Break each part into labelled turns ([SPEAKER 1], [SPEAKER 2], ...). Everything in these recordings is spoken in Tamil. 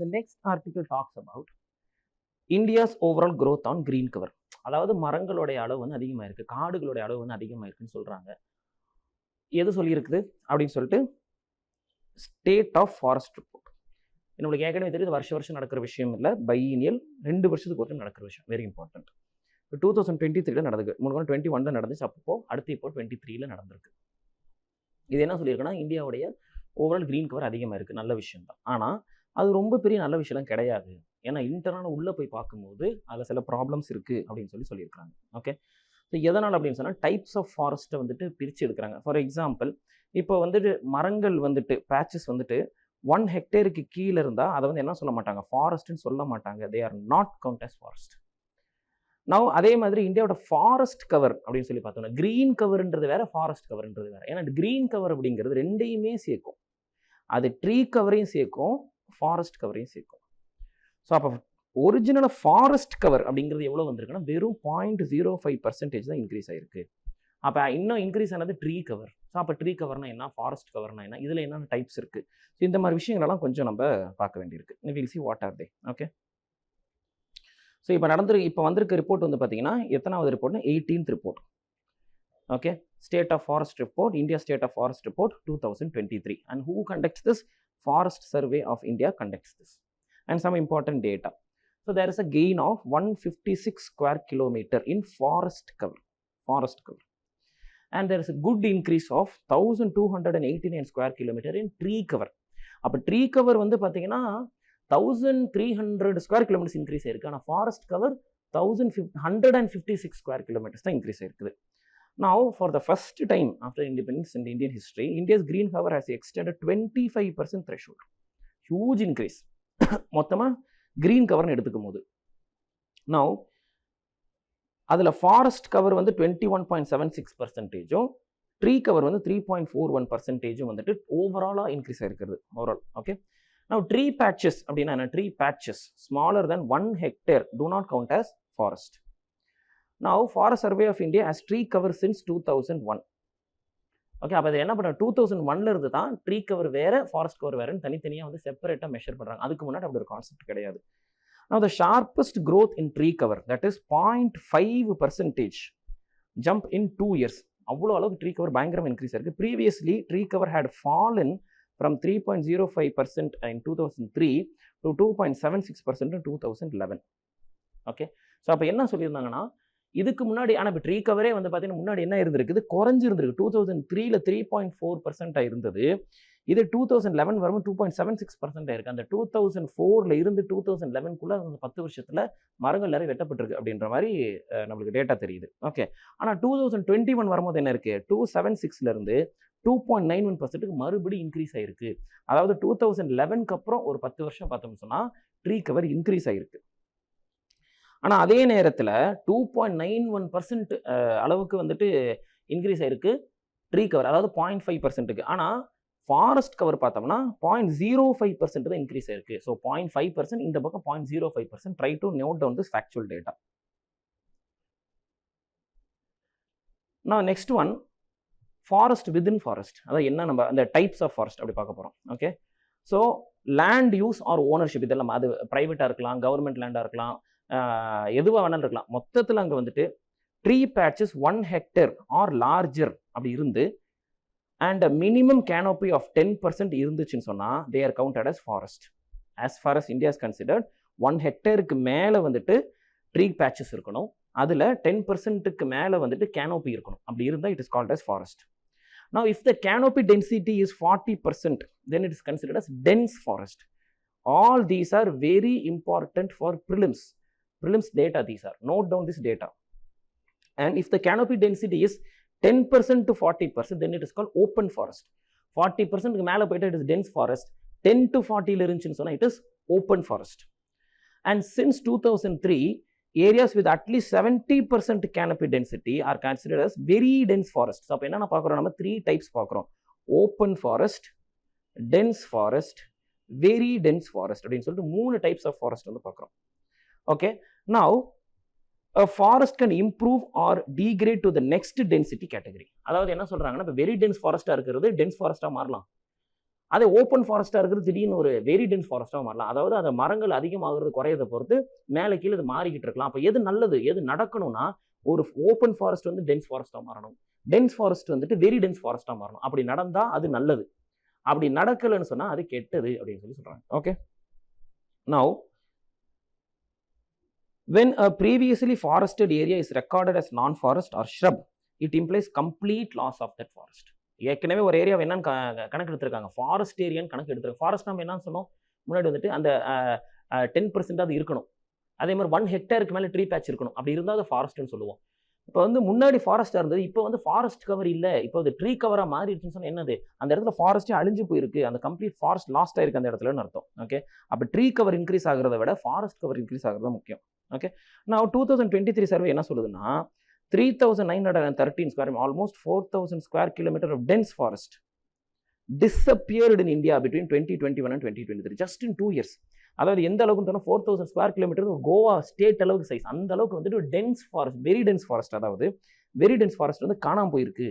[SPEAKER 1] The next article talks about India's overall growth on green cover. அதாவது மரங்களுடைய அளவு வந்து அதிகமாக இருக்குது, காடுகளுடைய அளவு வந்து அதிகமாக இருக்குன்னு சொல்கிறாங்க. எது சொல்லியிருக்குது அப்படின்னு சொல்லிட்டு ஸ்டேட் ஆஃப் ஃபாரஸ்ட் ரிப்போர்ட். நம்மளுக்கு ஏற்கனவே தெரியுது, வருஷம் நடக்கிற விஷயம் இல்லை, பையினியல் 2 வருஷத்துக்கு ஒரு நடக்கிற விஷயம், வெரி இம்பார்ட்டன்ட். இப்போ 2023 நடந்துருக்கு, 2021 தான் நடந்துச்சு, அப்போ அடுத்து இப்போ 23 நடந்திருக்கு. இது என்ன சொல்லியிருக்குன்னா, இந்தியாவுடைய ஓவரால் கிரீன் கவர் அதிகமாக இருக்குது, நல்ல விஷயம் தான். ஆனால் அது ரொம்ப பெரிய நல்ல விஷயம் கிடையாது. ஏன்னா இன்டர்னல் உள்ளே போய் பார்க்கும்போது அதில் சில ப்ராப்ளம்ஸ் இருக்குது அப்படின்னு சொல்லியிருக்காங்க. ஓகே, ஸோ எதனால் அப்படின்னு சொன்னால் டைப்ஸ் ஆஃப் ஃபாரஸ்ட்டை வந்துட்டு பிரித்து எடுக்கிறாங்க. ஃபார் எக்ஸாம்பிள், இப்போ வந்துட்டு மரங்கள் வந்துட்டு பேச்சஸ் வந்துட்டு 1 ஹெக்டேருக்கு கீழே இருந்தால் அதை வந்து என்ன சொல்ல மாட்டாங்க, ஃபாரஸ்ட்னு சொல்ல மாட்டாங்க. They are not count as forest. நான் அதே மாதிரி இந்தியாவோட ஃபாரஸ்ட் கவர் அப்படின்னு சொல்லி பார்த்தோம்னா, கிரீன் கவர்ன்றது வேற, ஃபாரஸ்ட் கவர்ன்றது வேற. ஏன்னா கிரீன் கவர் அப்படிங்கிறது ரெண்டையுமே சேர்க்கும். அது ட்ரீ கவரையும் சேர்க்கும், ஃபாரஸ்ட் கவரையும் சேர்க்கும். ஸோ அப்போ ஒரிஜினலாக ஃபாரஸ்ட் கவர் அப்படிங்கிறது எவ்வளோ வந்திருக்குன்னா வெறும் 0.05% தான் இன்க்ரீஸ் ஆயிருக்கு. அப்போ இன்னும் இன்க்ரீஸ் ஆனது ட்ரீ கவர். ஸோ அப்போ ட்ரீ கவர்னா என்ன, ஃபாரஸ்ட் கவர்னா என்ன, இதில் என்னென்ன டைப்ஸ் இருக்குது, ஸோ இந்த மாதிரி விஷயங்களெல்லாம் கொஞ்சம் நம்ம பார்க்க வேண்டியிருக்கு. Will see what are they. Okay, so இப்போ வந்திருக்க ரிப்போர்ட் வந்து பார்த்தீங்கன்னா எத்தனாவது ரிப்போர்ட்னா 18th report. Okay, state of forest report, India state of forest report 2023. And who conducts this? Forest survey of India conducts this. And some important data. So there is a gain of 156 square kilometer in forest cover. And there is a good increase of 1289 square kilometer in tree cover. அப்போ ட்ரீ கவர் வந்து பார்த்தீங்கன்னா 1300 ஸ்கொயர் கிலோமீட்டர்ஸ் இன்க்ரீஸ் ஆயிருக்கு. ஆனால் ஃபாரஸ்ட் கவர் 1156 ஸ்கொயர் கிலோமீட்டர்ஸ் தான் இன்க்ரீஸ் ஆயிருக்குது. Now, for the first time after independence in the Indian history, India's green cover has extended 25% threshold. Huge increase. மொத்தமாக கிரீன் கவர்னு எடுத்துக்கும் போது நவ் அதில் ஃபாரஸ்ட் கவர் வந்து 21.76%, ட்ரீ கவர் வந்து 3.41% வந்துட்டு ஓவராலாக இன்க்ரீஸ் ஆயிருக்கிறது overall. Okay, now tree patches அப்படின்னா என்ன? Tree patches smaller then 1 hectare do not count as forest. Now, Forest Survey of India has tree cover since 2001. Okay, அப்போ அது என்ன பண்ணுறாங்க, 2001 இருந்து தான் ட்ரீ கவர் வேறு, ஃபாரஸ்ட் கவர் வேறுன்னு தனித்தனியாக வந்து செப்பரேட்டாக மெஷர் பண்ணுறாங்க. அதுக்கு முன்னாடி அப்படி ஒரு கான்செப்ட் கிடையாது. Now, the sharpest growth in tree cover, that is 0.5% jump in 2 years. அவ்வளோ அளவுக்கு ட்ரீ கவர் பயங்கரமாக இன்க்ரீஸ் ஆயிருக்கு. Previously tree cover had fallen from 3.05% in 2003 to 2.76% in 2011. Okay, so அப்போ என்ன சொல்லியிருந்தாங்கன்னா, இதுக்கு முன்னாடி ஆனால் இப்போ ட்ரீ கவரே வந்து பார்த்தீங்கன்னா முன்னாடி என்ன இருந்திருக்குது, குறைஞ்சிருந்திருக்கு. 2003 3.4% இருந்தது. இது 2011 வரும்போது 2.76% ஆயிருக்கு. அந்த 2004 இருந்து 2011 அந்த 10 வருஷத்துல மரங்கள் நிறைய வெட்டப்பட்டிருக்கு அப்படின்ற மாதிரி நம்மளுக்கு டேட்டா தெரியுது. ஓகே, ஆனால் 2021 வரும்போது என்ன இருக்கு, 276 இருந்து 2.91% மறுபடியும் இன்க்ரீஸ் ஆயிருக்கு. அதாவது 2011 அப்புறம் ஒரு 10 வருஷம் பார்த்தோம்னு சொன்னா ட்ரீ கவர் இன்க்ரீஸ் ஆயிருக்கு. ஆனால் அதே நேரத்தில் 2.91% அளவுக்கு வந்துட்டு இன்க்ரீஸ் ஆயிருக்கு ட்ரீ கவர், அதாவது 0.5%. ஆனால் ஃபாரஸ்ட் கவர் பார்த்தோம்னா 0.05% தான் இன்க்ரீஸ் ஆயிருக்கு. ஸோ 0.5%, இந்த பக்கம் 0.05%. Try to note down this factual data. நான் next one forest within forest, அதாவது என்ன நம்ம அந்த டைப்ஸ் ஆஃப் ஃபாரஸ்ட் அப்படி பார்க்க போகிறோம். Okay, so land use or ownership இதெல்லாம், அது ப்ரைவேட்டாக இருக்கலாம், கவர்மெண்ட் லேண்டாக இருக்கலாம், எதுவாக வேணாலும் இருக்கலாம். மொத்தத்தில் அங்கே வந்துட்டு tree patches 1 hectare or larger அப்படி இருந்து அண்ட் மினிமம் கேனோபி ஆஃப் 10% இருந்துச்சுன்னு சொன்னால் they are counted as forest. As far as India is considered 1 hectareக்கு மேலே வந்துட்டு ட்ரீ பேட்சஸ் இருக்கணும், அதில் 10%க்கு மேலே வந்துட்டு கேனோபி இருக்கணும். அப்படி இருந்தால் it is called as forest. Now, if the canopy density is 40%, then it is considered as dense forest. All these are very important for prelims data. These are, note down this data. And if the canopy density is 10% to 40%, then it is called open forest. 40% மேலே போயிட்டு it is dense forest. 10 to 40 இருந்துச்சுன்னு சொன்னா it is open forest. And since 2003, areas with at least 70% canopy density are considered as very dense forest. So அப்போ என்ன பார்க்குறோம், நம்ம 3 types பார்க்குறோம்: open forest, dense forest, very dense forest அப்படின்னு சொல்லிட்டு 3 types of forest வந்து பார்க்குறோம். Okay, now a forest can improve or degrade to the next density category. அதாவது என்ன சொல்றாங்கன்னா, இப்போ வெரி டென்ஸ் ஃபாரஸ்டா இருக்கிறது டென்ஸ் ஃபாரஸ்டா மாறலாம். அதே ஓப்பன் ஃபாரஸ்ட்டாக இருக்கிறது திடீர்னு ஒரு வெரி டென்ஸ் ஃபாரஸ்ட்டாக மாறலாம். அதாவது அந்த மரங்கள் அதிகமாகிறது குறையதை பொறுத்து மேலே கீழே இது மாறிக்கிட்டு இருக்கலாம். அப்போ எது நல்லது, எது நடக்கணும்னா ஒரு ஓப்பன் ஃபாரஸ்ட் வந்து டென்ஸ் ஃபாரஸ்ட்டாக மாறணும், டென்ஸ் ஃபாரஸ்ட் வந்துட்டு வெரி டென்ஸ் ஃபாரஸ்ட்டாக மாறணும். அப்படி நடந்தால் அது நல்லது, அப்படி நடக்கலைன்னு சொன்னால் அது கெட்டது அப்படின்னு சொல்லி சொல்கிறாங்க. Okay, now when a previously forested area is recorded as non-forest or shrub, it implies complete loss of that forest. ஏற்கனவே ஒரு ஏரியாவை என்னன்னு கணக்கு எடுத்திருக்காங்க, ஃபாரஸ்ட் ஏரியான்னு கணக்கு எடுத்துருக்காங்க. ஃபாரஸ்ட் நம்ம என்னன்னு சொன்னோம் முன்னாடி வந்துட்டு அந்த 10% அது இருக்கணும். அதே மாதிரி 1 ஹெக்டேருக்கு மேலே ட்ரீ பேட்ச் இருக்கணும். அப்படி இருந்தால் அது ஃபாரஸ்ட்னு சொல்லுவோம். இப்போ வந்து முன்னாடி ஃபாரஸ்ட்டாக இருந்தது, இப்போ வந்து ஃபாரஸ்ட் கவர் இல்லை, இப்போ அது ட்ரீ கவராக மாறிடுச்சுன்னு சொன்னால் என்னது, அந்த இடத்துல ஃபாரஸ்ட்டே அழிஞ்சு போயிருக்கு, அந்த கம்ப்ளீட் ஃபாரஸ்ட் லாஸ்ட் ஆயிருக்கு அந்த இடத்துலன்னு அர்த்தம். ஓகே, அப்போ ட்ரீ கவர் இன்க்ரீஸ் ஆகிறத விட ஃபாரஸ்ட் கவர் இன்க்ரீஸ் ஆகிறது தான் முக்கியம். ஓகே, நான் 2023 சர்வே என்ன சொல்லுதுன்னா 3,913 square, almost 4,000 square kilometre of dense forest disappeared in India between 2021 and 2023, just in 2 years. அதாவது எந்த அளவுக்கு சொன்னால் 4,000 ஸ்கொயர் கிலோமீட்டர் கோவா ஸ்டேட் அளவுக்கு சைஸ், அந்த அளவுக்கு வந்துட்டு tense forest, very dense forest, அதாவது வெரி டென்ஸ் ஃபாரஸ்ட் வந்து காணாமல் போயிருக்கு.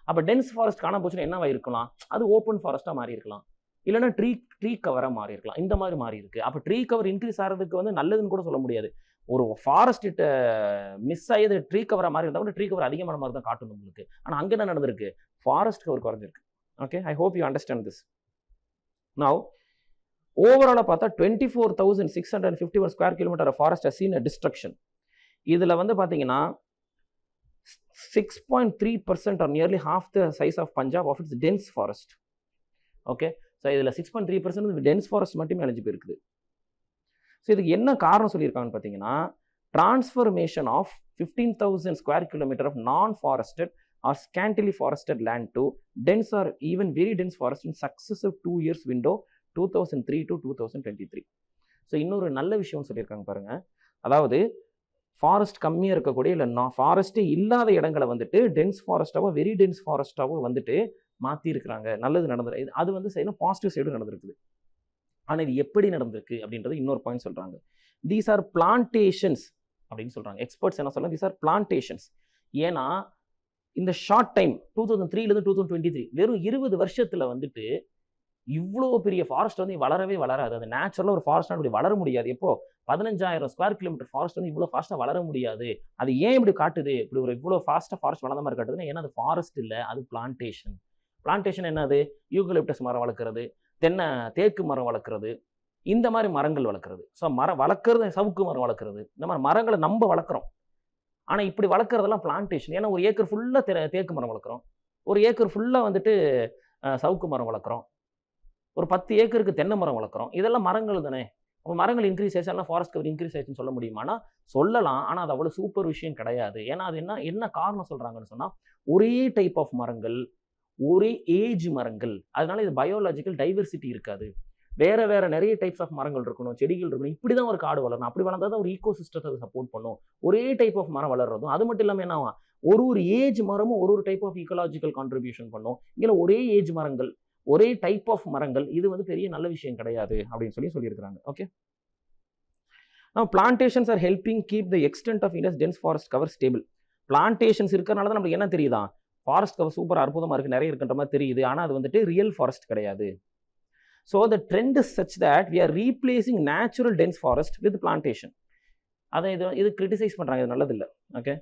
[SPEAKER 1] அப்போ டென்ஸ் ஃபாரஸ்ட் காணாம போச்சுன்னா என்னவா இருக்கலாம், அது ஓப்பன் ஃபாரஸ்ட்டாக மாறி இருக்கலாம், இல்லைன்னா ட்ரீ கவராக மாறி இருக்கலாம், இந்த மாதிரி மாறி இருக்கு. அப்போ ட்ரீ கவர் இன்க்ரீஸ் ஆகிறதுக்கு வந்து நல்லதுன்னு கூட சொல்ல முடியாது. ஒரு ஃபாரஸ்ட் கிட்ட மிஸ் ஆகி ட்ரீ கவராக மாறி இருந்தால் கூட ட்ரீ கவர் அதிகமான மாதிரி தான் காட்டணும் உங்களுக்கு. ஆனால் அங்கே என்ன நடந்திருக்கு, ஃபாரஸ்ட் கவர் குறைஞ்சிருக்கு. Okay, I hope you understand this. Now ஓவராலாக பார்த்தா 24,651 square kilometre forest has scene a destruction. இதில் வந்து பார்த்தீங்கன்னா 6.3% or nearly half the size of Punjab of its dense forest. Okay, so இதில் 6.3% டென்ஸ் ஃபாரஸ்ட் மட்டுமே அழிஞ்சு போயிருக்குது. ஸோ இதுக்கு என்ன காரணம் சொல்லியிருக்காங்கன்னு பார்த்தீங்கன்னா transformation of 15,000 square kilometre of non forested or scantily forested land to dense or even very dense forest in successive 2 years window 2003 to 2023. So இன்னொரு நல்ல விஷயம் சொல்லியிருக்காங்க பாருங்க, அதாவது ஃபாரஸ்ட் கம்மியாக இருக்கக்கூடிய இல்லை ஃபாரஸ்ட்டே இல்லாத இடங்களை வந்துட்டு டென்ஸ் ஃபாரஸ்ட்டாவோ வெரி டென்ஸ் ஃபாரஸ்ட்டாவோ வந்துட்டு மாற்றிருக்கிறாங்க. நல்லது நடந்தது, அது வந்து செய்யணும் பாசிட்டிவ் சைடு நடந்திருக்குது. ஆனால் இது எப்படி நடந்திருக்கு அப்படின்றது இன்னொரு பாயிண்ட் சொல்கிறாங்க. தீஸ் ஆர் பிளான்டேஷன்ஸ் அப்படின்னு சொல்கிறாங்க. எக்ஸ்பர்ட்ஸ் என்ன சொல்கிறாங்க, தீஸ் ஆர் பிளான்டேஷன்ஸ். ஏன்னா இந்த ஷார்ட் டைம் 2003லேருந்து 2023 வெறும் 20 வருஷத்தில் வந்துட்டு இவ்வளோ பெரிய ஃபாரஸ்ட் வந்து வளரவே வளராது. அது நேச்சுரலாக ஒரு ஃபாரஸ்ட்டாக இப்படி வளர முடியாது. எப்போ 15,000 ஸ்கொயர் கிலோமீட்டர் ஃபாரஸ்ட் வந்து இவ்வளோ ஃபாஸ்ட்டாக வளர முடியாது. அது ஏன் இப்படி காட்டுது, இப்படி ஒரு இவ்வளோ ஃபாஸ்ட்டாக ஃபாரஸ்ட் வளர்ந்த மாதிரி காட்டுதுன்னா ஏன்னா அது ஃபாரஸ்ட் இல்லை, அது பிளான்டேஷன். பிளான்டேஷன் என்னது, யூகலிப்டஸ் மரம் வளர்க்குறது, தேக்கு மரம் வளர்க்குறது, இந்த மாதிரி மரங்கள் வளர்க்குறது. ஸோ மரம் வளர்க்குறது, சவுக்கு மரம் வளர்க்குறது, இந்த மாதிரி மரங்களை நம்ம வளர்க்குறோம். ஆனால் இப்படி வளர்க்குறதெல்லாம் பிளான்டேஷன். ஏன்னா ஒரு ஏக்கர் ஃபுல்லாக தேக்கு மரம் வளர்க்குறோம், ஒரு ஏக்கர் ஃபுல்லாக வந்துட்டு சவுக்கு மரம் வளர்க்குறோம், ஒரு 10 ஏக்கருக்கு தென்னை மரம் வளர்க்குறோம். இதெல்லாம் மரங்கள் தானே. அப்போ மரங்கள் இன்க்ரீஸ் ஆயிடுச்சுன்னா ஃபாரஸ்ட் கவர் இன்க்ரீஸ் ஆயிடுச்சுன்னு சொல்ல முடியுமானா சொல்லலாம். ஆனால் அது அவ்வளோ சூப்பர் விஷயம் கிடையாது. ஏன்னா அது என்ன காரணம் சொல்கிறாங்கன்னு சொன்னால் ஒரே டைப் ஆஃப் மரங்கள், ஒரே ஏஜ் மரங்கள், அதனால இது பயோலாஜிக்கல் டைவர்சிட்டி இருக்காது. வேற வேற நிறைய டைப்ஸ் ஆஃப் மரங்கள் இருக்கணும், செடிகள் இருக்கணும். இப்படி தான் ஒரு காடு வளரணும். அப்படி வளர்ந்தா தான் ஒரு ஈகோ சிஸ்டத்தை சப்போர்ட் பண்ணும். ஒரே டைப் ஆஃப் மரம் வளர்றதும் அது மட்டும் இல்லாமல் என்ன ஆகும், ஒரு ஏஜ் மரமும் ஒரு டைப் ஆஃப் ஈக்கோலாஜிக்கல் கான்ட்ரிபியூஷன் பண்ணும். இங்கே ஒரே ஏஜ் மரங்கள், ஒரே டைப் ஆஃப் மரங்கள், இது வந்து பெரிய நல்ல விஷயம் கிடையாது அப்படின்னு சொல்லியிருக்காங்க. Okay, now plantations are helping keep the extent of India's dense forest cover stable. Plantations இருக்கிறனால தான் நமக்கு என்ன தெரியுதா, ஃபாரஸ்ட் கவர் சூப்பர் அற்புதமாக இருக்குது, நிறைய இருக்கின்ற மாதிரி தெரியுது. ஆனால் அது வந்துட்டு ரியல் ஃபாரஸ்ட் கிடையாது. So the trend is such that we are replacing natural dense forest with plantation. அதை இது கிரிட்டிசைஸ் பண்ணுறாங்க, இது நல்லதில்லை. Okay,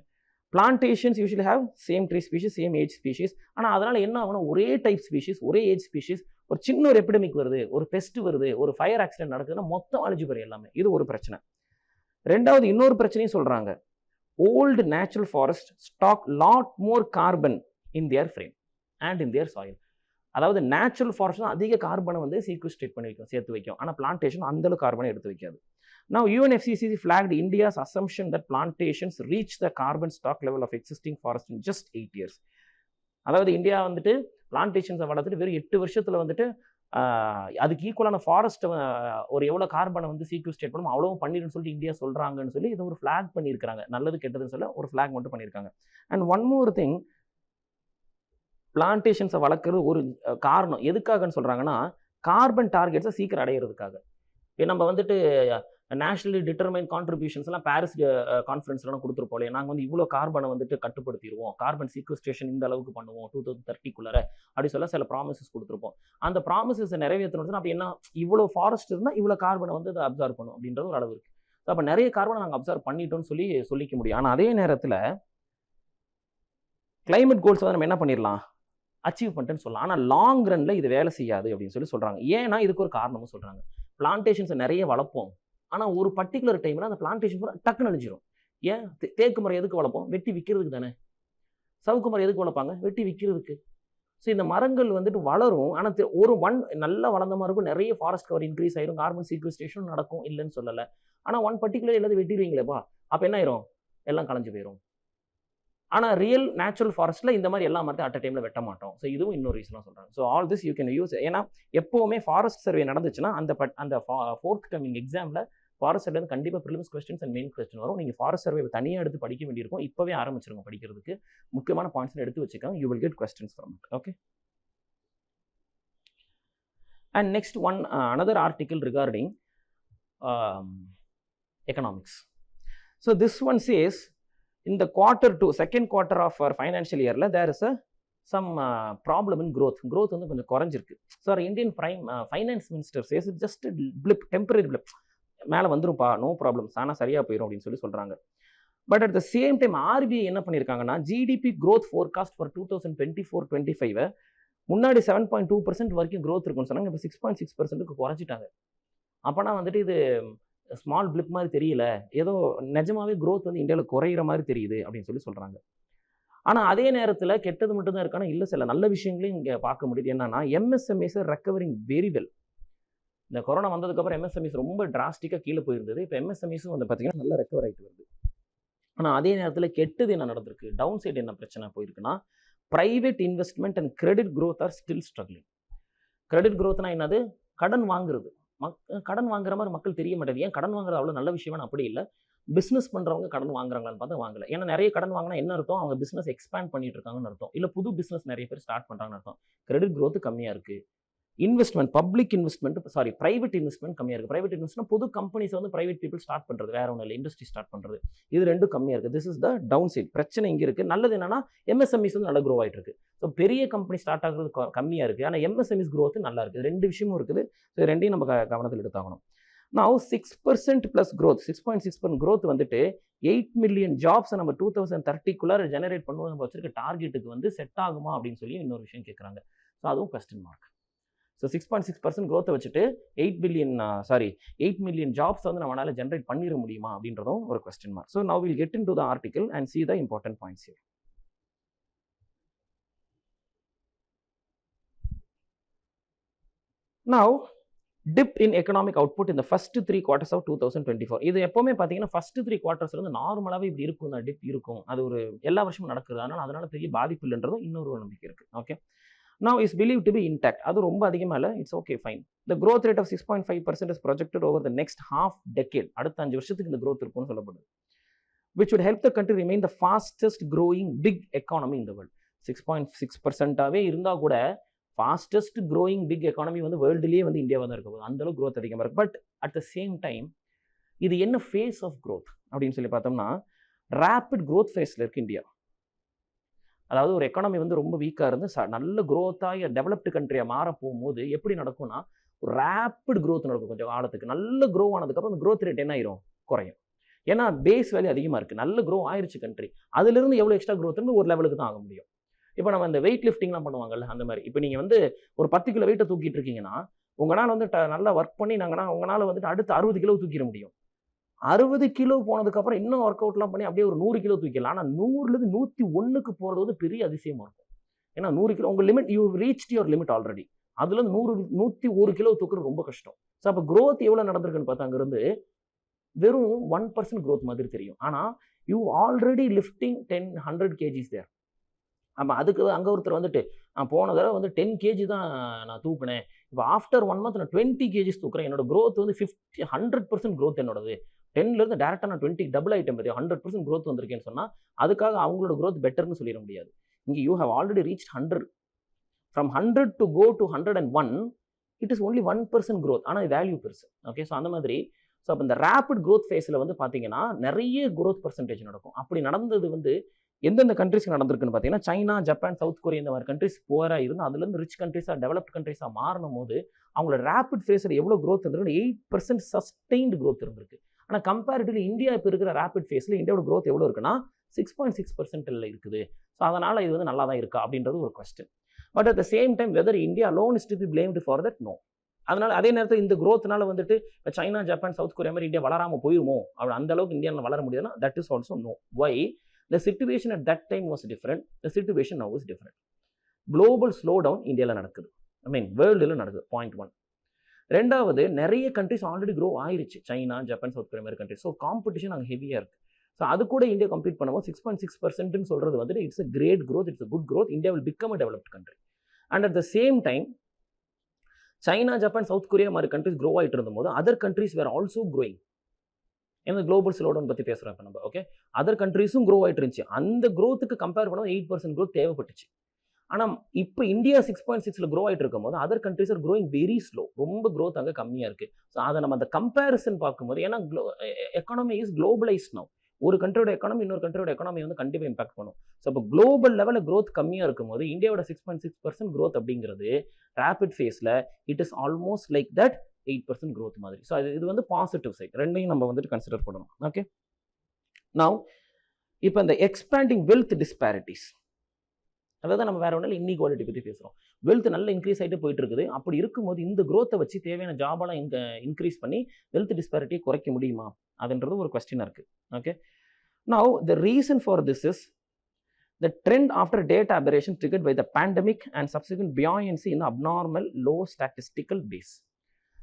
[SPEAKER 1] plantations usually have same tree species, same age species. ஆனால் அதனால் என்ன ஆகணும், ஒரே டைப் ஸ்பீஷிஸ், ஒரே ஏஜ் ஸ்பீஷிஸ், ஒரு சின்ன ஒரு எபிடமிக் வருது, ஒரு பெஸ்ட் வருது, ஒரு ஃபயர் ஆக்சிடென்ட் நடக்குதுன்னா மொத்தம் அழிஞ்சு போயிடும் எல்லாமே. இது ஒரு பிரச்சனை. ரெண்டாவது இன்னொரு பிரச்சனையும் சொல்கிறாங்க, old natural forests stock lot more carbon in their frame and in their soil. அதாவது நேச்சுரல் ஃபாரஸ்ட் தான் அதிக கார்பனை வந்து சீக்வஸ்ட்ரேட் பண்ணி வைக்கும், சேர்த்து வைக்கும். ஆனால் பிளான்டேஷன் அந்தளவு கார்பனை எடுத்து வைக்காது. Now UNFCCC flagged India's assumption that plantations reach the carbon stock level of existing forest in just 8 years. அதாவது இந்தியா வந்துட்டு பிளான்டேஷன்ஸை வளர்த்துட்டு வெறும் 8 வருஷத்தில் வந்துட்டு அதுக்கு ஈக்குவலான ஃபாரஸ்ட்டை ஒரு எவ்வளோ கார்பனை வந்து சீக்வஸ்ட்ரேட் பண்ணும் அவ்வளோ பண்ணிடுன்னு சொல்லிட்டு இந்தியா சொல்கிறாங்கன்னு சொல்லி இதை ஒரு ஃப்ளாக் பண்ணியிருக்காங்க. நல்லது கெட்டதுன்னு சொல்ல ஒரு ஃப்ளாக் மட்டும் பண்ணியிருக்காங்க. அண்ட் ஒன் மோர் திங், பிளான்டேஷன்ஸை வளர்க்குறது ஒரு காரணம் எதுக்காகன்னு சொல்கிறாங்கன்னா கார்பன் டார்கெட்ஸை சீக்கிரம் அடையிறதுக்காக. இப்போ நம்ம வந்துட்டு நேஷனலி டிட்டர்மைன் கான்ட்ரிபியூஷன்ஸ் எல்லாம் பாரிஸ் கான்ஃபரன்ஸ்லாம் கொடுத்துருப்போம் இல்லையா, நாங்கள் வந்து இவ்வளோ கார்பனை வந்துட்டு கட்டுப்படுத்திடுவோம், கார்பன் சீக்வஸ்ட்ரேஷன் இந்த அளவுக்கு பண்ணுவோம் 2030 அப்படி சொல்ல சில ப்ராமிசஸ் கொடுத்துருப்போம். அந்த ப்ராமிசஸ் நிறைவேற்றணும். அப்படி என்ன, இவ்வளோ ஃபாரஸ்ட் இருந்தால் இவ்வளோ கார்பனை வந்து அதை அப்சர்வ் பண்ணும் அப்படின்றது ஒரு அளவு இருக்கு. அப்போ நிறைய கார்பனை நாங்கள் அப்சர்வ் பண்ணிட்டோம்னு சொல்லிக்க முடியும். ஆனால் அதே நேரத்தில் கிளைமேட் கோல்ஸ் வந்து நம்ம என்ன பண்ணிடலாம், அச்சீவ் பண்ணிட்டேன்னு சொல்லலாம். ஆனால் லாங் ரன்ல இது வேலை செய்யாது அப்படின்னு சொல்றாங்க. ஏன்னா இதுக்கு ஒரு காரணமும் சொல்றாங்க. பிளான்டேஷன்ஸை நிறைய வளர்ப்போம், ஆனால் ஒரு பர்டிகுலர் டைம்ல அந்த பிளான்டேஷன் டக்குன்னு அழிஞ்சிரும். ஏன், தேக்கு மரம் எதுக்கு வளர்ப்போம், வெட்டி விற்கிறதுக்கு தானே. சவுக்கு மரம் எதுக்கு வளர்ப்பாங்க, வெட்டி விற்கிறதுக்கு. ஸோ இந்த மரங்கள் வந்துட்டு வளரும், ஆனால் ஒரு நல்லா வளர்ந்த மாதிரி இருக்கும், நிறைய ஃபாரஸ்ட் கவர் இன்க்ரீஸ் ஆயிரும், கார்பன் சீக்வஸ்ட்ரேஷன் நடக்கும், இல்லைன்னு சொல்லலை. ஆனால் ஒன் பர்டிகுலர் எல்லாத்தையும் வெட்டிடுவீங்களேப்பா, அப்போ என்ன ஆயிரும், எல்லாம் கலைஞ்சு போயிடும். ஆனால் ரியல் நேச்சுரல் ஃபாரஸ்ட்ல இந்த மாதிரி எல்லா மரத்தையும் அட் அ டைம்ல வெட்ட மாட்டோம். ஸோ இதுவும் இன்னொரு ரீசனாக சொல்றாங்க. So all this you can use. ஏன்னா எப்பவுமே ஃபாரஸ்ட் சர்வே நடந்துச்சுன்னா அந்த ஃபோர்த் கமிங் எக்ஸாம்ல ஃபாரஸ்ட் சர்வே கண்டிப்பாக prelims questions and main question வரும். நீங்கள் ஃபாரஸ்ட் சர்வே தனியாக எடுத்து படிக்க வேண்டியிருக்கும். இப்போவே ஆரம்பிச்சிருங்க படிக்கிறதுக்கு. முக்கியமான பாயிண்ட்ஸ் எடுத்து வச்சுக்கோங்க. You will get questions from it. Okay. And next one another article regarding economics. So this one says in the second quarter of our financial year there is some problem in growth வந்து கொஞ்சம் குறைஞ்சிருக்கு. So Indian finance minister says just blip, temporary blip, மேலே வந்துரும்ப்பா, நோ ப்ராப்ளம்ஸ், ஆனால் சரியா போயிடும் அப்படின்னு சொல்றாங்க. But at the same time RBI என்ன பண்ணியிருக்காங்கன்னா, ஜிடிபி growth forecast for 2024-25 முன்னாடி 7.2% வரைக்கும் growth இருக்குன்னு சொன்னாங்க. இப்போ 6.6% குறைச்சிட்டாங்க. அப்போனா வந்துட்டு இது ஸ்மால் பிளிப் மாதிரி தெரியல, ஏதோ நிஜமாவே growth வந்து இந்தியாவில் குறையிற மாதிரி தெரியுது அப்படின்னு சொல்றாங்க. ஆனால் அதே நேரத்தில் கெட்டது மட்டும் தான் இருக்கானா, இல்லை சில நல்ல விஷயங்களையும் இங்கே பார்க்க முடியுது. என்னன்னா, எம்எஸ்எம்இஸ் ரெக்கவரிங் வெரி வெல். இந்த கொரோனா வந்ததுக்கப்புறம் எம்எஸ்எம்இஸ் ரொம்ப டிராஸ்டிக்காக கீழே போயிருந்தது. இப்போ எம்எஸ்எம்இஸும் வந்து பார்த்தீங்கன்னா நல்லா ரெக்கவர் ஆகிட்டு வருது. ஆனால் அதே நேரத்தில் கெட்டது என்ன நடந்திருக்கு, டவுன் சைடு என்ன பிரச்சனை போயிருக்குன்னா, private investment and credit growth are still struggling. Credit growthனா என்னது, கடன் வாங்குறது. கடன் வாங்குற மாதிரி மக்கள் தெரிய மாட்டேங்குது. ஏன் கடன் வாங்குறது அவ்வளோ நல்ல விஷயம்னு அப்படி இல்லை. பிஸ்னஸ் பண்ணுறவங்க கடன் வாங்குறாங்களான்னு பார்த்தா வாங்கல. ஏன்னா நிறைய கடன் வாங்கினா என்ன அர்த்தம், அவங்க பிஸ்னஸ் எக்ஸ்பேண்ட் பண்ணிட்டு இருக்காங்கன்னு அர்த்தம். இல்லை புது பிஸ்னஸ் நிறைய பேர் ஸ்டார்ட் பண்ணுறாங்கன்னு அர்த்தம். கிரெடிட் growth கம்மியாக இருக்கு. Investment, public investment, private investment கம்மியாக இருக்குது. பிரைவேட் இன்வெஸ்ட்மெண்ட் புது கம்பெனிஸ் வந்து பிரைவேட் பீப்புள் ஸ்டார்ட் பண்ணுறது, வேற ஒன்றும் இல்லை, இண்டஸ்ட்ரி ஸ்டார்ட் பண்ணுறது, இது ரெண்டும் கம்மியாக இருக்குது. This is the down side. பிரச்சனை இங்கே இருக்குது. நல்லது என்னன்னா, எம்எஸ்எம்இஸ் வந்து நல்லா க்ரோ ஆகிட்டு இருக்கு. ஸோ பெரிய கம்பெனி ஸ்டார்ட் ஆகுறது கம்மியாக இருக்குது, ஆனால் எம்எஸ்எம்இஸ் growth நல்லா இருக்குது. ரெண்டு விஷயமும் இருக்குது. ஸோ ரெண்டையும் நம்ம கவனத்தில் எடுத்தாகணும். நான் 6% ப்ளஸ் growth, 6.6% growth வந்துட்டு 8 மில்லியன் ஜாப்ஸை நம்ம 2030 ஜெனரேட் பண்ணுவோம். நம்ம வச்சிருக்க டார்கெட்டுக்கு வந்து செட் ஆகுமா அப்படின்னு சொல்லி இன்னொரு விஷயம் கேட்குறாங்க. ஸோ அதுவும் கொஸ்டின் மார்க். ஸோ 6.6% growth வச்சுட்டு 8 மில்லியன் ஜாப்ஸ் வந்து நம்மளால ஜென்ரேட் பண்ணிட முடியுமா அப்படின்றதும் ஒரு question mark. So now will get in to the article and see the important points here. Now, dip in economic output in the first 3 quarters of 2024. இது எப்பவுமே பார்த்தீங்கன்னா ஃபர்ஸ்ட் 3 குவார்ட்டர்ஸ்ல இருந்து நார்மலாகவே இப்படி இருக்கும், தான் டிப் இருக்கும். அது ஒரு எல்லா வருஷமும் நடக்குது. அதனால பெரிய பாதிப்பு இல்லைன்றதும் இன்னொரு நம்பிக்கை இருக்கு. Okay. Now is believed to be intact. அது ரொம்ப அதிகமாக இல்லை, it's okay, fine. The growth rate of 6.5% is projected over the next half decade. அடுத்த 5 வருஷத்துக்கு இந்த growth இருக்கும்னு சொல்லப்படுது. Which would help the country remain the fastest growing big economy in the world. 6.6%ஆவே இருந்தால் கூட ஃபாஸ்டஸ்ட் க்ரோயிங் பிக் எக்கானமி வந்து வேர்ல்டுலேயே வந்து இந்தியாவாக தான் இருக்க போகுது. அந்தளவுக்கு growth அதிகமாக இருக்குது. But at the same time இது என்ன ஃபேஸ் ஆஃப் growth அப்படின்னு சொல்லி பார்த்தோம்னா, ரேப்பிட் growth ஃபேஸில் இருக்குது இந்தியா. அதாவது ஒரு எக்கானமி வந்து ரொம்ப வீக்காக இருந்து நல்ல growth-ஆக டெவலப்டு கண்ட்ரியாக மாற போகும்போது எப்படி நடக்கும்னா, ஒரு ரேப்பிட் growth நடக்கும். கொஞ்சம் காலத்துக்கு நல்ல க்ரோ ஆனதுக்கப்புறம் அந்த growth ரேட் என்ன ஆயிரும், குறையும். ஏன்னா பேஸ் வேல்யூ அதிகமாக இருக்குது, நல்ல க்ரோ ஆயிடுச்சு கண்ட்ரி. அதுலேருந்து எவ்வளோ எக்ஸ்ட்ரா growth ஒரு லெவலுக்கு தான் ஆக முடியும். இப்போ நம்ம இந்த வெயிட் லிஃப்டிங்லாம் பண்ணுவாங்கல்ல, அந்த மாதிரி இப்போ நீங்கள் வந்து ஒரு 10 கிலோ வெயிட்டை தூக்கிட்டு இருக்கீங்கன்னா, உங்களால் வந்து நல்லா ஒர்க் பண்ணி உங்களால் வந்துட்டு அடுத்து 60 கிலோ தூக்கிட முடியும். 60 கிலோ போனதுக்கப்புறம் இன்னும் ஒர்க் அவுட்லாம் பண்ணி அப்படியே ஒரு 100 கிலோ தூக்கிடலாம். ஆனால் 100லேருந்து 101க்கு போகிறது வந்து பெரிய அதிசயமாக இருக்கும். ஏன்னா 100 கிலோ உங்கள் limit, you reached your limit already. அதுலேருந்து 101 கிலோ தூக்குறது ரொம்ப கஷ்டம். ஸோ அப்போ growth எவ்வளோ நடந்திருக்குன்னு பார்த்தா அங்கேருந்து வெறும் 1% growth மாதிரி தெரியும். ஆனால் யூ ஆல்ரெடி லிஃப்டிங் 100 kgs தேர். ஆமாம், அதுக்கு அங்கே ஒருத்தர் வந்துட்டு நான் போன தடவை வந்து 10 kg தான் நான் தூக்குனேன், இப்போ ஆஃப்டர் 1 month நான் 20 kgs தூக்குறேன், என்னோட growth வந்து 100% growth என்னோடது. 10லேருந்து டேரெக்டாக நான் 20 டபுள் ஐட்டம் பற்றி 100% growth வந்திருக்கேன்னு சொன்னால் அதுக்காக அவங்களோட growth பெட்டர்னு சொல்லிட முடியாது. இங்கே you have already reach 100. From 100 to go to 101 it is only 1% growth. ஆனால் வேல்யூ பெருசு. ஓகே. ஸோ அந்த மாதிரி ஸோ அப்போ இந்த ரேபிட் க்ரோத் ஃபேஸில் வந்து பார்த்தீங்கன்னா நிறைய க்ரோத் பர்சன்டேஜ் நடக்கும். அப்படி நடந்தது வந்து எந்தெந்த கண்ட்ரிஸ்க்கு நடந்திருக்குன்னு பார்த்தீங்கன்னா சைனா, ஜப்பான், சவுத் கொரியா இந்த மாதிரி கண்ட்ரிஸ் புவராக இருந்து அதுலேருந்து ரிச் கண்ட்ரிஸாக டெவலப்ட் கண்ட்ரிஸாக மாறும் போது அவங்களோட ரேபிட் ஃபேஸில் எவ்வளோ க்ரோத் இருந்திருக்கு, 8% சஸ்டெயின்டு க்ரோத் இருந்திருக்கு. ஆனால் கம்பேரிட்டிவ்லி இந்தியா இப்போ இருக்கிற ரேபிட் ஃபேஸில் இந்தியாவோட க்ரோத் எவ்வளோ இருக்குன்னா 6.6% இருக்குது. ஸோ அதனால் இது வந்து நல்லா தான் இருக்கா அப்படின்றது ஒரு question. But at the same time whether India alone is to be blamed for that, no. அதனால அதே நேரத்தில் இந்த க்ரோத்னால வந்துட்டு சைனா, ஜப்பான், சவுத் கொரியா மாதிரி இந்தியா வளராமல் போயிருமோ, அப்படி அந்த அளவுக்கு இந்தியாவில் வளர முடியாதுன்னா that is also no. Why? The situation at that time was different. The situation now is different. Global slowdown இந்தியாவில் நடக்குது, வேர்ல்டில் நடக்குது. பாயிண்ட் 1. ரெண்டாவது, நிறைய கண்ட்ரிஸ் ஆல்ரெடி க்ரோ ஆயிருச்சு, சைனா, ஜப்பான், சவுத் கொரியா மாதிரி கண்ட்ரிஸ். ஸோ காம்படிஷன் அங்கே ஹெவியாக இருக்குது. ஸோ அது கூட இந்தியா கம்ப்ளீட் பண்ணும்போது 6.6% சொல்கிறது வந்துட்டு it's a great growth, it's a good growth. India will become a developed country. And at the same time China, Japan, South Korea மாதிரி கண்ட்ரிஸ் க்ரோ ஆகிட்டு இருந்தபோது other countries were also growing. ஏன்னா குளோபல் ஸ்லோடவுன் பற்றி பேசுகிறோம் இப்போ நம்ம. ஓகே, அதர் கண்ட்ரிஸும் க்ரோ ஆகிட்டு இருந்துச்சு. அந்த க்ரோத்துக்கு கம்பேர் பண்ணும்போது 8% க்ரோத் தேவைப்பட்டுச்சு. ஆனால் இப்போ இந்தியா 6.6 க்ரோ ஆகிட்டு இருக்கும் போது other countries are growing very slow. ரொம்ப க்ரோத் அங்கே கம்மியாக இருக்குது. ஸோ அதை நம்ம அந்த கம்பேரிசன் பார்க்கும்போது, ஏன்னா எக்கானமி இஸ் குளோபலைஸ்ட் நவ். ஒரு கண்ட்ரியோட எக்கானமி இன்னொரு கண்ட்ரியோட எக்கானமி வந்து கண்டிப்பாக இம்பாக்ட் பண்ணும். ஸோ இப்போ குளோபல் லெவலில் க்ரோத் கம்மியாக இருக்கும்போது இந்தியாவோட 6.6% க்ரோத் அப்படிங்கிறது ரேபிட் ஃபேஸில் it is almost like that 8% growth மாதிரி. ஸோ இது வந்து பாசிட்டிவ் சைட். ரெண்டையும் நம்ம வந்துட்டு கன்சிடர் பண்ணணும். ஓகே, நவ் இப்போ இந்த எக்ஸ்பேண்டிங் வெல்த் டிஸ்பாரிட்டிஸ், அதாவது நம்ம வேற ஒன்றும் இன்இக்வாலிட்டி பற்றி பேசுகிறோம். வெல்த் நல்ல இன்க்ரீஸ் ஆகிட்டு போயிட்டு இருக்குது. அப்படி இருக்கும்போது இந்த க்ரோத்தை வச்சு தேவையான ஜாபெல்லாம் இன்க்ரீஸ் பண்ணி வெல்த் டிஸ்பாரிட்டியை குறைக்க முடியுமா அதுன்றது ஒரு கொஸ்டினாக இருக்குது. Okay, now the reason for this is the trend after data aberration triggered by the pandemic and subsequent buoyancy in the abnormal low statistical base.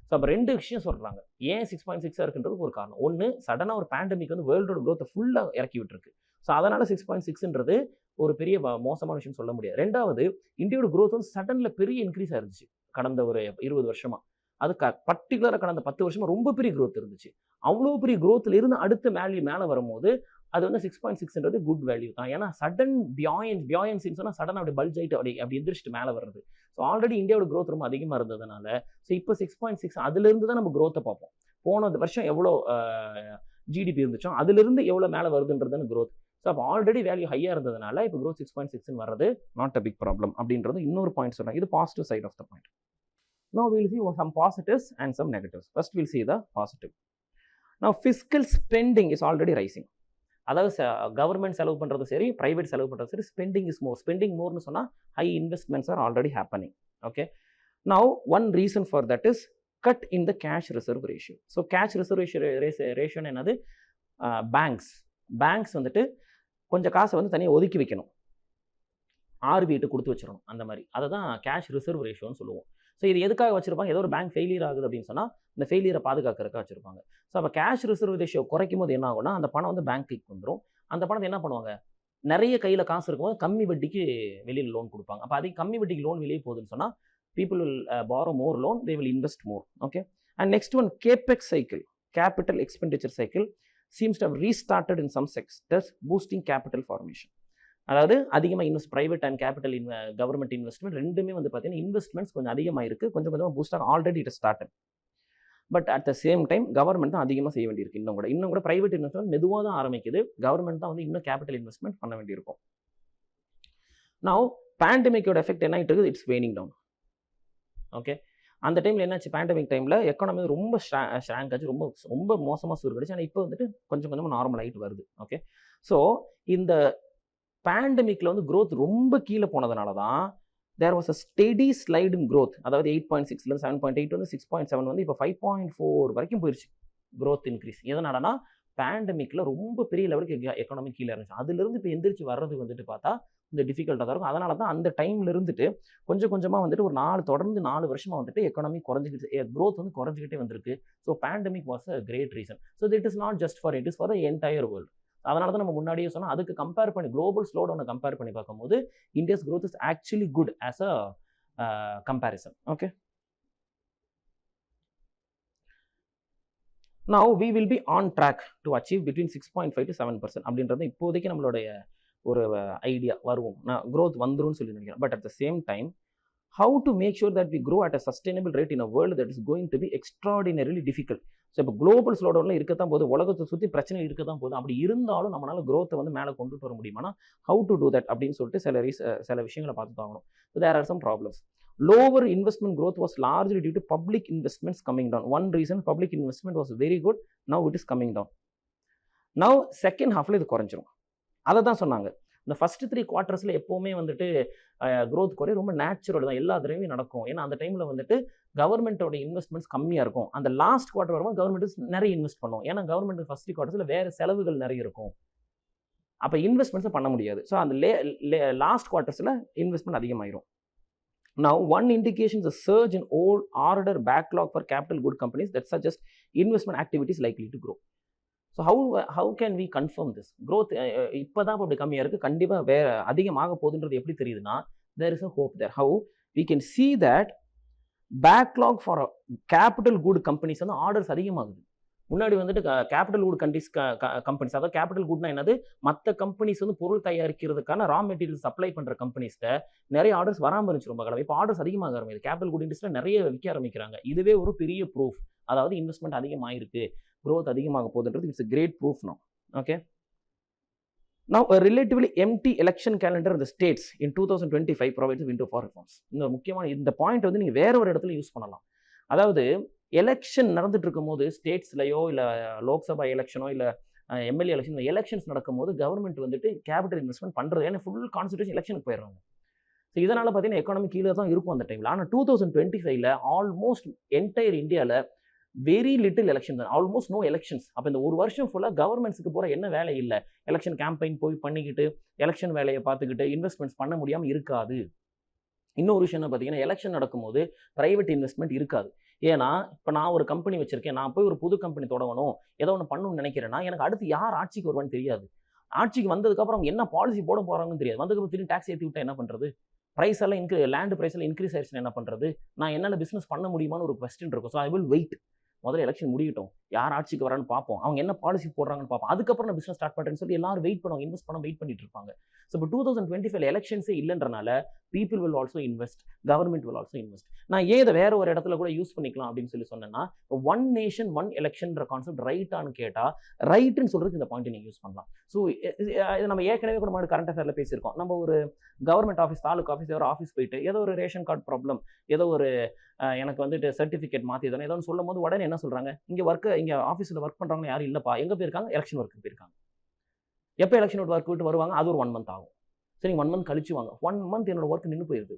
[SPEAKER 1] So அப்போ ரெண்டு விஷயம் சொல்கிறாங்க. ஏன் 6.6 இருக்குன்றது ஒரு காரணம். ஒன்று, சடனாக ஒரு பேண்டமிக் வந்து வேர்ல்டோட க்ரோத்தை ஃபுல்லாக இறக்கி விட்டுருக்கு. ஸோ அதனால் 6.6ன்றது ஒரு பெரிய மோசமான விஷயம் சொல்ல முடியாது. ரெண்டாவது, இந்தியாவோட க்ரோத் வந்து சடனில் பெரிய இன்க்ரீஸ் ஆயிருந்துச்சு கடந்த ஒரு 20 வருஷமாக. அது பர்டிகுலராக கடந்த 10 வருஷமாக ரொம்ப பெரிய க்ரோத் இருந்துச்சு. அவ்வளோ பெரிய க்ரோத்தில் இருந்து அடுத்த மேலே வரும்போது அது வந்து 6.6ன்றது குட் வேல்யூ தான். ஏன்னா சடன் பியாயன்சின்னு சொன்னால் சடன் அப்படி பல்ஜ் ஆகிட்டு அப்படி எந்திரிச்சிட்டு மேலே வர்றது. ஸோ ஆல்ரெடி இந்தியாவோட க்ரோத் ரொம்ப அதிகமாக இருந்ததுனால ஸோ இப்போ 6.6 அதுலேருந்து தான் நம்ம க்ரோத்தை பார்ப்போம். போன வருஷம் எவ்வளோ ஜிடிபி இருந்துச்சோ அதுலேருந்து எவ்வளோ மேலே வருதுன்றதுன்னு க்ரோத். ஸோ அப்போ ஆல்ரெடி வேல்யூ ஹையாக இருந்ததுனால இப்போ க்ரோத் 6.6 வர்றது நாட் அ பிக் ப்ராப்ளம் அப்படின்றது இன்னொரு பாயிண்ட் சொல்கிறாங்க. இது positive side of the point. Now we will see some positives and some negatives. First we will see the positive. Now fiscal spending is already rising. அதாவது கவர்மெண்ட் செலவு பண்ணுறது சரி, ப்ரைவேட் செலவு பண்ணுறது சரி, ஸ்பெண்டிங் இஸ் மோர். ஸ்பெண்டிங் மோர்னு சொன்னால் high investments are already happening. Okay, now one reason for that is cut in the cash reserve ratio. So cash reserve ரேஷியோன்னு என்னது? பேங்க்ஸ் வந்துட்டு கொஞ்சம் காசை வந்து தனியாக ஒதுக்கி வைக்கணும், ஆர்பிஐட்டு கொடுத்து வச்சிடணும். அந்த மாதிரி அதை தான் கேஷ் ரிசர்வ் ரேஷியோன்னு சொல்லுவோம். ஸோ இது எதுக்காக வச்சிருப்பாங்க? ஏதோ ஒரு பேங்க் ஃபெயிலியர் ஆகுது அப்படின்னு சொன்னால் இந்த ஃபெயிலியரை பாதுகாக்கிறதுக்காக வச்சிருப்பாங்க. ஸோ அப்போ கேஷ் ரிசர்வ் ரேஷியோ குறைக்கும் போது என்ன ஆகும்னா அந்த பணம் வந்து பேங்க்கு வந்துடும். அந்த பணத்தை என்ன பண்ணுவாங்க? நிறைய கையில் காசு இருக்கும்போது கம்மி வட்டிக்கு வெளியில் லோன் கொடுப்பாங்க. அப்போ அதிக கம்மி வட்டிக்கு லோன் வெளியே போகுதுன்னு சொன்னால் people will borrow more loan, they will invest more. Okay, and next one, capex cycle, capital expenditure cycle seems to have restarted in some sectors, boosting capital formation. அதாவது அதிகமாக private and capital government investment ரெண்டுமே வந்து பார்த்தீங்கன்னா இன்வெஸ்ட்மெண்ட்ஸ் கொஞ்சம் அதிகமாக இருக்குது, கொஞ்சம் கொஞ்சமாக பூஸ்டாக already it started. But at the same time government தான் அதிகமாக செய்ய வேண்டியிருக்கு. இன்னும் கூட ப்ரைவேட் இன்வெஸ்ட்மெண்ட் மெதுவாக தான் ஆரம்பிக்குது, கவர்மெண்ட் தான் வந்து இன்னும் கேபிட்டல் இன்வெஸ்ட்மெண்ட் பண்ண வேண்டியிருக்கும். நவ் பேண்டமிக்கோட எஃபெக்ட் என்ன ஆகிட்டு இருக்குது? It's waning down. ஓகே, அந்த டைமில் என்னாச்சு? பேண்டமிக் டைமில் எக்கானமி ரொம்ப ஷ்ராங்க் ஆச்சு, ரொம்ப ரொம்ப மோசமாக சுருக்கிடுச்சு. ஆனால் இப்போ வந்துட்டு கொஞ்சம் கொஞ்சமாக நார்மல் ஆகிட்டு வருது. ஓகே, ஸோ இந்த பேண்டமிக்கில் வந்து க்ரோத் ரொம்ப கீழே போனதுனால தான் there was a steady slide in growth. அதாவது 8.6 7.8 வந்து 6.7 வந்து இப்போ 5.4 வரைக்கும் போயிடுச்சு க்ரோத் இன்க்ரீஸ். எதனாலனா பேண்டமிக்கில் ரொம்ப பெரிய லெவலுக்கு எக்கானமி கீழே இருந்துச்சு. அதுலேருந்து இப்போ எந்திரிச்சு வர்றது வந்துட்டு பார்த்தா இந்த டிஃபிகல்ட்டாக தான் இருக்கும். அதனால தான் அந்த டைமில் இருந்துட்டு கொஞ்சம் கொஞ்சமாக வந்துட்டு ஒரு தொடர்ந்து 4 வருஷமாக வந்துட்டு எக்கானமி குறைஞ்சிக்கிட்டு க்ரோத் வந்து குறைஞ்சிக்கிட்டே வந்திருக்கு. So pandemic was a great reason. So it is not just for it is for the entire world. அதனால தான் நம்ம முன்னாடியே சொன்னோம், அதுக்கு கம்பேர் பண்ணி குளோபல் ஸ்லோடவுனை கம்பேர் பண்ணி பார்க்கும்போது India's growth is actually good as a comparison. Okay, now we will be on track to achieve between 6.5 to 7% அப்படின்றது இப்போதைக்கு நம்மளுடைய ஒரு ஐடியா வருவோம். நான் growth வந்துரும்னு சொல்லி நினைக்கிறேன். But at the same time how to make sure that we grow at a sustainable rate in a world that is going to be extraordinarily difficult. So இப்போ குளோபல் ஸ்லோடவுனில் இருக்கத்தான் போது, உலகத்தை சுற்றி பிரச்சனை இருக்கத்தான் போகுது. அப்படி இருந்தாலும் நம்மளால growth வந்து மேலே கொண்டுட்டு வர முடியுமானா ஹவு டு டூ தட் அப்படின்னு சொல்லிட்டு சில விஷயங்களை பார்த்து தாங்கணும். So there are some problems. Lower investment growth was largely due to public investments coming down. One reason, public investment was very good, now it is coming down. Now second halfல இது குறைஞ்சிரும். அதை தான் சொன்னாங்க. இந்த ஃபர்ஸ்ட் 3 குவார்ட்டர்ஸில் எப்போவுமே வந்துட்டு growth குறைய ரொம்ப நேச்சுரல் தான், எல்லா தடவையும் நடக்கும். ஏன்னா அந்த டைமில் வந்துட்டு கவர்மெண்ட்டோட இன்வெஸ்ட்மெண்ட்ஸ் கம்மியாக இருக்கும். அந்த லாஸ்ட் குவார்ட்டர் வரும்போது கவர்மெண்ட் நிறைய இன்வெஸ்ட் பண்ணும். ஏன்னா கவர்மெண்ட் ஃபர்ஸ்ட் 3 குவார்ட்டர்ஸில் வேறு செலவுகள் நிறைய இருக்கும். அப்போ இன்வெஸ்ட்மெண்ட்ஸை பண்ண முடியாது. ஸோ அந்த லாஸ்ட் குவார்ட்டர்ஸில் இன்வெஸ்ட்மெண்ட் அதிகமாயிரும். Now, one indication is a surge in old order backlog for capital good companies that suggest investment activities likely to grow. So, how can we confirm this? Growth இப்போதான் அப்படி கம்மியாக இருக்குது, கண்டிப்பாக வேற அதிகமாக போகுதுன்றது எப்படி தெரியுதுன்னா, there is a hope there. How? We can see that backlog for capital good companies வந்து ஆர்டர்ஸ் அதிகமாகுது. முன்னாடி வந்துட்டு கேபிட்டல் குட் கம்பெனிஸ், அதாவது கேபிட்டல் குட்னா என்னது, மற்ற கம்பெனிஸ் வந்து பொருள் தயாரிக்கிறதுக்கான ரா மெட்டீரியல் சப்ளை பண்ணுற கம்பெனிஸ்ட்ட நிறைய ஆர்டர்ஸ் வராமல் இருந்துச்சு ரொம்ப காலம். இப்போ ஆர்டர்ஸ் அதிகமாக ஆரம்பிக்குது, கேபிட்டல் குட் இண்டஸ்ட்ரியில் நிறைய விற்க ஆரம்பிக்கிறாங்க. இதுவே ஒரு பெரிய ப்ரூஃப், அதாவது இன்வெஸ்ட்மெண்ட் அதிகமாகிருக்கு, growth அதிகமாக போகுதுன்றது it's a great proof now. Okay. Now, a relatively empty election calendar in the states in 2025 provides a window for reforms. இந்த முக்கியமான இந்த பாயிண்ட் வந்து நீங்கள் வேற ஒரு இடத்துல யூஸ் பண்ணலாம். அதாவது எலெக்ஷன் நடந்துட்டு இருக்கும் போது ஸ்டேட்ஸ்லையோ இல்லை லோக்சபா எலெக்ஷனோ இல்லை எம்எல்ஏ எலெக்ஷன், எலெக்ஷன்ஸ் நடக்கும் போது கவர்மெண்ட் வந்துட்டு கேபிட்டல் இன்வெஸ்ட்மெண்ட் பண்ணுறது, ஏன்னா ஃபுல் கான்சன்ட்ரேஷன் எலெக்ஷனுக்கு போயிடுறாங்க. ஸோ இதனால் பார்த்தீங்கன்னா எக்கானமி கீழே தான் இருக்கும் அந்த டைமில். ஆனால் 2025ல் ஆல்மோஸ்ட் என்டையர் இந்தியாவில் வெரி லிட்டில் எலெக்ஷன் தான், ஆல்மோஸ்ட் நோ எலெக்ஷன்ஸ். அப்போ இந்த ஒரு வருஷம் ஃபுல்லாக கவர்மெண்ட்ஸுக்கு போகிற என்ன வேலை இல்லை, எலெக்ஷன் கேம்பெயின் போய் பண்ணிக்கிட்டு எலெக்ஷன் வேலையை பார்த்துக்கிட்டு இன்வெஸ்ட்மெண்ட்ஸ் பண்ண முடியாமல் இருக்காது. இன்னொரு விஷயம் என்ன பார்த்தீங்கன்னா, எலெக்ஷன் நடக்கும்போது ப்ரைவேட் இன்வெஸ்ட்மெண்ட் இருக்காது. ஏன்னா இப்போ நான் ஒரு கம்பெனி வச்சிருக்கேன், நான் போய் ஒரு புது கம்பெனி தொடங்கணும், ஏதோ ஒன்று பண்ணணும்னு நினைக்கிறேன்னா எனக்கு அடுத்து யார் ஆட்சிக்கு வருவான்னு தெரியாது. ஆட்சிக்கு வந்ததுக்கப்புறம் அவங்க என்ன பாலிசி போட போகிறாங்கன்னு தெரியாது. வந்ததுக்கப்புறம் திடீர்னு டேக்ஸ் ஏற்றி விட்டால் என்ன பண்ணுறது, ப்ரைஸ் எல்லாம் லேண்ட் ப்ரைஸ் எல்லாம் இன்க்ரீஸ் ஆயிடுச்சுன்னா என்ன பண்ணுறது, நான் என்னால் பிஸ்னஸ் பண்ண முடியுமான்னு ஒரு கொஸ்டின் இருக்கும். ஸோ ஐ வில் வெயிட், முதல்ல எலெக்ஷன் முடியட்டும், யார் ஆட்சிக்கு வரான்னு பார்ப்போம், அவங்க என்ன பாலிசி போடுறாங்கன்னு பார்ப்போம், அதுக்கப்புறம் நான் பிஸ்னஸ் ஸ்டார்ட் பண்ணுறேன்னு சொல்லி எல்லாரும் வெயிட் பண்ணுவாங்க, இன்வெஸ்ட் பண்ண வெயிட் பண்ணிட்டு இருப்பாங்க. ஸோ இப்போ 2025 எலெக்ஷன்ஸே இல்லைன்றனால people will also invest, government will also invest. நான் ஏன் இதை வேற ஒரு இடத்துல கூட யூஸ் பண்ணிக்கலாம் அப்படின்னு சொல்லி சொன்னேன்னா, ஒன் நேஷன் ஒன் எலெக்ஷன்ற கான்செப்ட் ரைட்டானு கேட்டால் ரைட்டுன்னு சொல்றதுக்கு இந்த பாயிண்ட் நீங்கள் யூஸ் பண்ணலாம். ஸோ இது நம்ம ஏற்கனவே கூட மாதிரி கரண்ட் அஃபேரில் பேசியிருக்கோம். நம்ம ஒரு கவர்மெண்ட் ஆஃபீஸ், தாலுக்கு ஆஃபீஸ், ஏதோ ஆஃபீஸ் போயிட்டு ஏதோ ஒரு ரேஷன் கார்டு ப்ராப்ளம், ஏதோ ஒரு எனக்கு வந்துட்டு சர்டிஃபிகேட் மாற்றி தரணும் ஏதோ சொல்லும் போது உடனே என்ன சொல்கிறாங்க, இங்கே ஆஃபீஸில் ஒர்க் பண்ணுறவங்க யாரும் இல்லைப்பா, எங்கே போயிருக்காங்க, எலெக்ஷன் ஒர்க்கு போயிருக்காங்க. எப்போ எலெக்ஷன் ஒர்க் விட்டு வருவாங்க, அது ஒரு 1 month ஆகும். சரி, 1 month கழிச்சு வாங்க, 1 month என்னோட ஒர்க் நின்று போயிருது.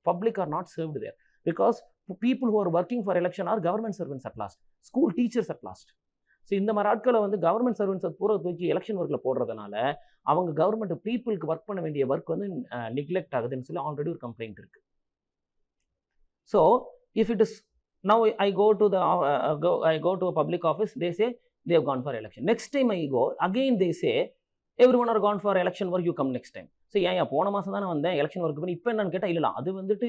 [SPEAKER 1] Public are not served there because people who are working for election are government servants at last, school teachers at last. So இந்த மாதிரி ஆட்களை வந்து கவர்மெண்ட் சர்வன்ஸை பூரா தூக்கி எலெக்ஷன் ஒர்க்கில் போடுறதுனால அவங்க கவர்மெண்ட் பீப்புளுக்கு ஒர்க் பண்ண வேண்டிய ஒர்க் வந்து நெக்லெக்ட் ஆகுதுன்னு சொல்லி ஆல்ரெடி ஒரு கம்ப்ளைண்ட் இருக்கு. So if it is now I go to a public office, they say they have gone for election. Next time I go again, they say everyone are gone for election work, you come next time. So ஏன் போன மாதம் தானே வந்தேன் எலெக்ஷன் ஒர்க் பண்ணி, இப்போ என்னன்னு கேட்டால் இல்லை அது வந்துட்டு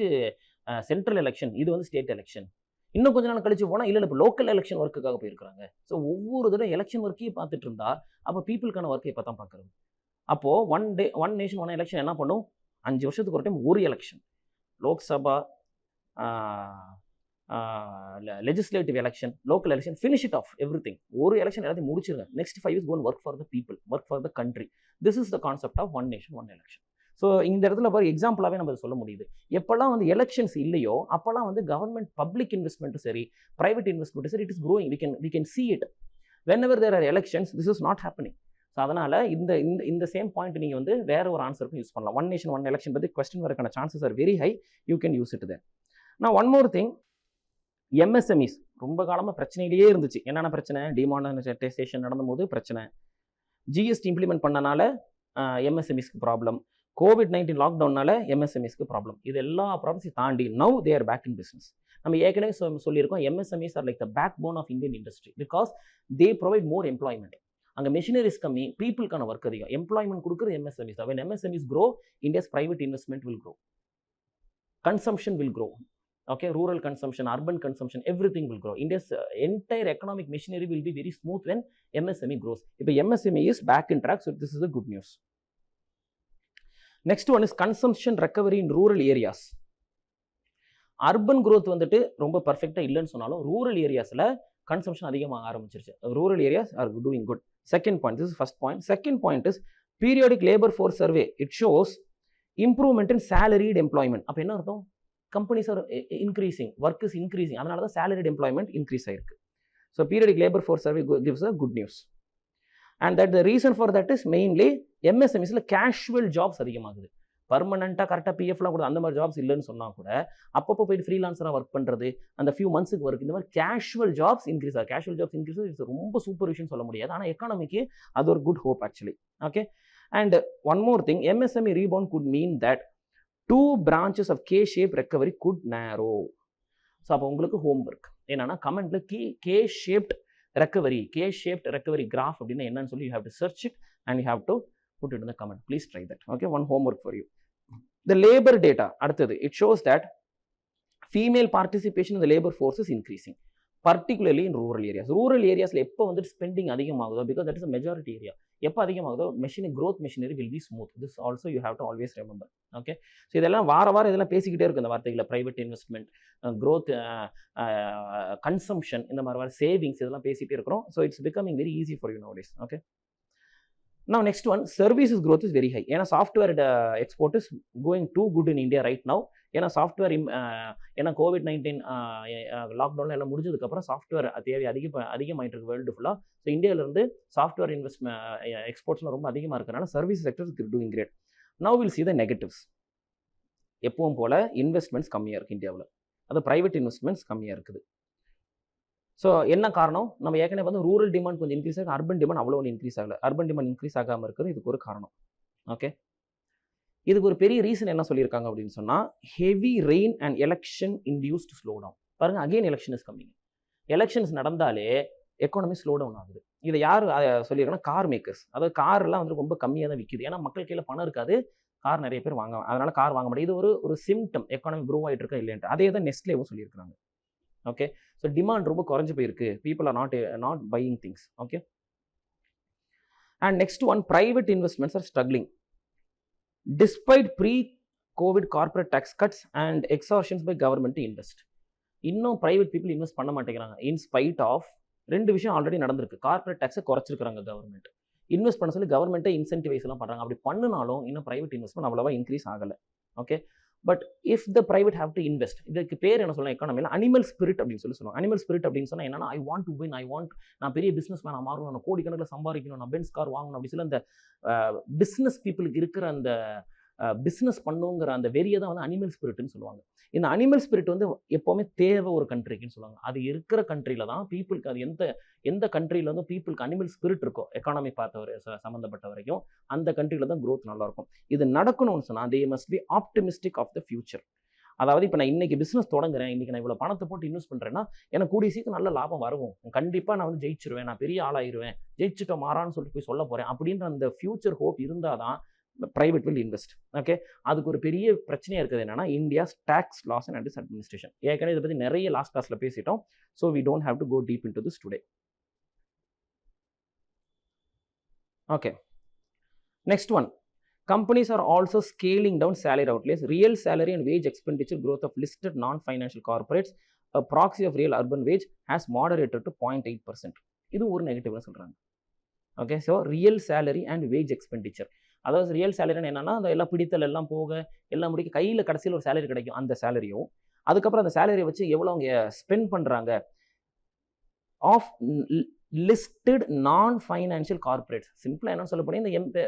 [SPEAKER 1] சென்ட்ரல் எலெக்ஷன், இது வந்து ஸ்டேட் எலெக்ஷன். இன்னும் கொஞ்ச நாள் கழிச்சு போனால் இல்லை இப்போ லோக்கல் எலெக்ஷன் ஒர்க்குக்காக போயிருக்காங்க. ஸோ ஒவ்வொரு தடவை எலெக்ஷன் ஒர்க்கையும் பார்த்துட்டு இருந்தா அப்போ பீப்புளுக்கான ஒர்க்கை இப்போ தான் பார்க்குறது. அப்போது ஒன் நேஷன் ஒன் எலெக்ஷன் என்ன பண்ணும், 5 வருஷத்துக்கு ஒரு டைம் ஒரு election, Lok Sabha, legislative election, local election, finish it off everything. ஒரு எலெக்ஷன் எல்லாத்தையும் முடிச்சிருங்க, next 5 years go and work for the people, work for the country. This is the concept of one nation one election. So இந்த இடத்துல பாரு எக்ஸாம்பிளாகவே நம்ம சொல்ல முடியுது. எப்போல்லாம் வந்து எலெக்ஷன்ஸ் இல்லையோ அப்போல்லாம் வந்து கவர்மெண்ட் பப்ளிக் இன்வெஸ்ட்மெண்ட்டும் சரி, ப்ரைவேட் இன்வெஸ்ட்மெண்ட்டும் சரி, it is growing. we can see it whenever there are elections. This is not happening. So அதனால் இந்த சேம் பாயிண்ட் நீங்கள் வந்து வேற ஒரு ஆன்சருக்கும் யூஸ் பண்ணலாம். ஒன் நேஷன் ஒன் எலெக்ஷன் பற்றி கொஸ்டின் வரக்கான chances are very high. You can use it there. நான் ஒன் மோர் திங், எம்எஸ்எம்இஸ் ரொம்ப காலமாக பிரச்சனையிலேயே இருந்துச்சு. என்னென்ன பிரச்சனை, டிமானிட்டைசேஷன் நடந்தபோது பிரச்சனை, ஜிஎஸ்டி இம்ப்ளிமெண்ட் பண்ணனால எம்எஸ்எம்இஸ்க்கு ப்ராப்ளம், COVID-19 லாக்டவுன்னால எம்எஸ்எம்இஸ்க்கு ப்ராப்ளம். இது எல்லா ப்ராப்ளம்ஸையும் தாண்டி now they are back in business. நம்ம ஏற்கனவே சொல்லியிருக்கோம், MSMEs are like the backbone of Indian industry because they provide more employment. அங்கே மெஷினரிஸ் கம்மி, பீப்புளுக்கான ஒர்க் அதிகம், எம்ப்ளாய்மெண்ட் கொடுக்குறது MSMEs. when MSMEs grow, India's private investment will grow, consumption will grow. Okay, rural consumption, urban consumption, everything will grow. India's entire economic machinery will be very smooth when MSME grows. If MSME is back in track, so this is a good news. Next one is consumption recovery in rural areas. Urban growth வந்துட்டு ரொம்ப பர்ஃபெக்டாக இல்லைன்னு சொன்னாலும் ரூரல் ஏரியாஸில் கன்சம்ஷன் அதிகமாக ஆரம்பிச்சிருச்சு. Rural areas are doing good. Second point, this is first point. Second point is periodic labour force survey. It shows improvement in salaried employment. அப்போ என்ன அர்த்தம்? Companies are increasing, work is increasing, அதனால தான் salaried எம்ப்ளாய்மெண்ட் இன்க்ரீஸ் ஆயிருக்கு. So periodic labour force survey gives a good news. And that the reason for that is mainly எம்எஸ்எம்இஸ்ல கேஷுவல் ஜாப்ஸ் அதிகமாகுது. பர்மனெண்ட்டாக கரெக்டாக பிஎஃப்லாம் கூட அந்த மாதிரி ஜாப்ஸ் இல்லைன்னு சொன்னால் கூட அப்பப்போ போயிட்டு ஃப்ரீலான்சராக ஒர்க் பண்ணுறது, அந்த ஃபியூ மந்த்ஸுக்கு ஒர்க், இந்த மாதிரி கேஷுவல் ஜாப்ஸ் இன்க்ரீஸ் ஆகுது. கேஷுவல் ஜாப்ஸ் இன்க்ரீஸ் இட்ஸ் ரொம்ப சூப்பர் விஷயம் சொல்ல முடியாது. ஆனால் எக்கானமிக்கு அது ஒரு good hope actually. Okay. And one more thing, MSME rebound good mean that 2 branches of K-shaped recovery could narrow. So அப்போ உங்களுக்கு ஹோம்ஒர்க் என்னன்னா, கமெண்ட்ல K-shaped recovery graph அப்படின்னா என்னன்னு சொல்லி you have to search it and you have to put it in the comment. Please try that. Okay, one homework for you. The labor data, அடுத்தது, it shows that female participation in the labor force is increasing, particularly in rural areas. Rural areasல எப்போ வந்து ஸ்பெண்டிங் அதிகமாகுதோ, because that is a majority area, எப்போ அதிகமாகுதோ growth machinery will be smooth. This also you have to always remember. Okay, so இதெல்லாம் வாரம் இதெல்லாம் பேசிக்கிட்டே இருக்கும் இந்த வார்த்தைகளை. ப்ரைவேட் இன்வெஸ்ட்மெண்ட், growth, கன்சம்ஷன், இந்த மாதிரி வர சேவிங்ஸ், இதெல்லாம் பேசிகிட்டே இருக்கிறோம். So it's becoming very easy for you nowadays. Okay. Now next one, services growth is very high. ஏன்னா software export is going too good in India right now. ஏன்னா சாஃப்ட்வேர் ஏன்னா COVID-19 லாக்டவுனில் எல்லாம் முடிஞ்சதுக்கப்புறம் சாஃப்ட்வேர் தேவை அதிகமாகிட்டு இருக்கு வேர்ல்டு ஃபுல்லாக. ஸோ இந்தியாவிலேருந்து சாஃப்ட்வேர் எக்ஸ்போர்ட்ஸ்லாம் ரொம்ப அதிகமாக இருக்கிறனால service sector is doing great. Now will see the negatives. எப்பவும் போல் இன்வெஸ்ட்மெண்ட்ஸ் கம்மியாக இருக்குது இந்தியாவில். அது ப்ரைவேட் இன்வெஸ்ட்மெண்ட்ஸ் கம்மியாக இருக்குது. ஸோ என்ன காரணம்? நம்ம ஏற்கனவே வந்து ரூரல் டிமாண்ட் கொஞ்சம் இன்க்ரீஸ் ஆகும், அர்பன் டிமாண்ட் அவ்வளோ இன்க்ரீஸ் ஆகலை. அர்பன் டிமாண்ட் இன்க்ரீஸ் ஆகாமல் இருக்குது, இதுக்கு ஒரு காரணம். ஓகே, இதுக்கு ஒரு பெரிய ரீசன் என்ன சொல்லியிருக்காங்க அப்படின்னு சொன்னால், heavy rain and election induced slow down. பாருங்க, again election is coming. Elections நடந்தாலே எக்கானமி ஸ்லோ டவுன் ஆகுது. இதை யார் சொல்லியிருக்காங்கன்னா, கார் மேக்கர்ஸ். அதாவது கார்லாம் வந்து ரொம்ப கம்மியாக தான் விற்கிது. ஏன்னா மக்கள் கையில் பணம் இருக்காது, கார் நிறைய பேர் வாங்க, அதனால கார் வாங்க முடியாது. இது ஒரு சிம்டம் எக்கானமி க்ரோ ஆகிட்டு இருக்கா இல்லைன்ட்டு. அதே தான் நெஸ்ட்லேவும் சொல்லியிருக்காங்க. ஓகே, ஸோ டிமாண்ட் ரொம்ப குறைஞ்சு போயிருக்கு. People are not buying things. Okay, and next one, private investments are struggling despite pre COVID corporate tax cuts and exhortations by government to invest. இன்னும் ப்ரைவேட் பீப்புள் இன்வெஸ்ட் பண்ண மாட்டேங்கிறாங்க. இன்ஸ்பைட் ஆஃப் 2 விஷயம் ஆல்ரெடி நடந்திருக்கு. கார்பரேட் டேக்ஸை குறைச்சிருக்காங்க கவர்மெண்ட், இன்வெஸ்ட் பண்ண சொல்லி கவர்மெண்ட்டை இன்சென்டிவைஸ் எல்லாம் பண்ணுறாங்க. அப்படி பண்ணினாலும் இன்னும் ப்ரைவேட் இன்வெஸ்ட்மெண்ட் அவ்வளோவா இன்க்ரீஸ் ஆகலை. Okay, but if the private have to invest, இதுக்கு பேர் என்ன சொல்லலாம் எக்கானமியில்? அனிமல் ஸ்பிரிட் அப்படின்னு சொல்லுவாங்க. அனிமல் ஸ்பிரிட் அப்படின்னு சொன்னால் என்னன்னா, ஐ வாண்ட் டு வின், நான் பெரிய பிஸ்னஸ் மேன் மாறணும், நான் கோடிக்கணக்கில் சம்பாதிக்கணும், நான் பென்ஸ் கார் வாங்கணும் அப்படி சொல்லி அந்த பிஸ்னஸ் பீப்புளுக்கு இருக்கிற அந்த பிஸ்னஸ் பண்ணுங்கிற அந்த வெறியை தான் வந்து அனிமல் ஸ்பிரிட்னு சொல்லுவாங்க. இந்த அனிமல் ஸ்பிரிட் வந்து எப்போவுமே தேவை ஒரு கண்ட்ரிக்குன்னு சொல்லுவாங்க. அது இருக்கிற கண்ட்ரியில் தான் பீப்புளுக்கு, அது எந்த கண்ட்ரியில் வந்து பீப்புளுக்கு அனிமல் ஸ்பிரிட் இருக்கோ, எக்கானமி சம்மந்தப்பட்ட வரைக்கும் அந்த கண்ட்ரியில் தான் க்ரோத் நல்லாயிருக்கும். இது நடக்கணும்னு சொன்னால் they must be optimistic of the future. அதாவது இப்போ நான் இன்னைக்கு பிஸ்னஸ் தொடங்குறேன், இன்னைக்கு நான் இவ்வளோ பணத்தை போட்டு இன்வெஸ்ட் பண்ணுறேன்னா எனக்கு கூடிய சீக்கிரம் நல்ல லாபம் வரும், கண்டிப்பாக நான் வந்து ஜெயிச்சிருவேன், நான் பெரிய ஆளாயிருவேன், ஜெயிச்சுட்டோம் மாறான்னு சொல்லிட்டு போய் சொல்ல போகிறேன் அப்படின்ற அந்த ஃபியூச்சர் ஹோப் இருந்தால் தான் private will invest. ஓகே, அதுக்கு ஒரு பெரிய பிரச்சனையாக இருக்குது என்னன்னா, India's tax laws and this administration. ஏற்கனவே இதை பற்றி நிறைய லாஸ்ட் கிளாஸில் பேசிட்டோம். So we don't have to go deep into this today. Okay, next one, companies are also scaling down salary outlays. Real salary and wage expenditure growth of listed non-financial corporates, a proxy of real urban wage, has moderated to 0.8%. இது ஒரு நெகட்டிவ்னு சொல்கிறாங்க. Okay, so real salary and wage expenditure, அதாவது ரியல் சேலரின்னு என்னன்னா, அந்த எல்லாம் பிடித்தல் எல்லாம் போக எல்லாம் முடிக்க கையில் கடைசியில் ஒரு சேலரி கிடைக்கும், அந்த சேலரியும் அதுக்கப்புறம் அந்த சேலரியை வச்சு எவ்வளோ அவங்க ஸ்பெண்ட் பண்ணுறாங்க ஆஃப் லிஸ்டட் நான் ஃபைனான்ஷியல் கார்பரேட்ஸ். சிம்பிளாக என்ன சொல்ல போனால், இந்த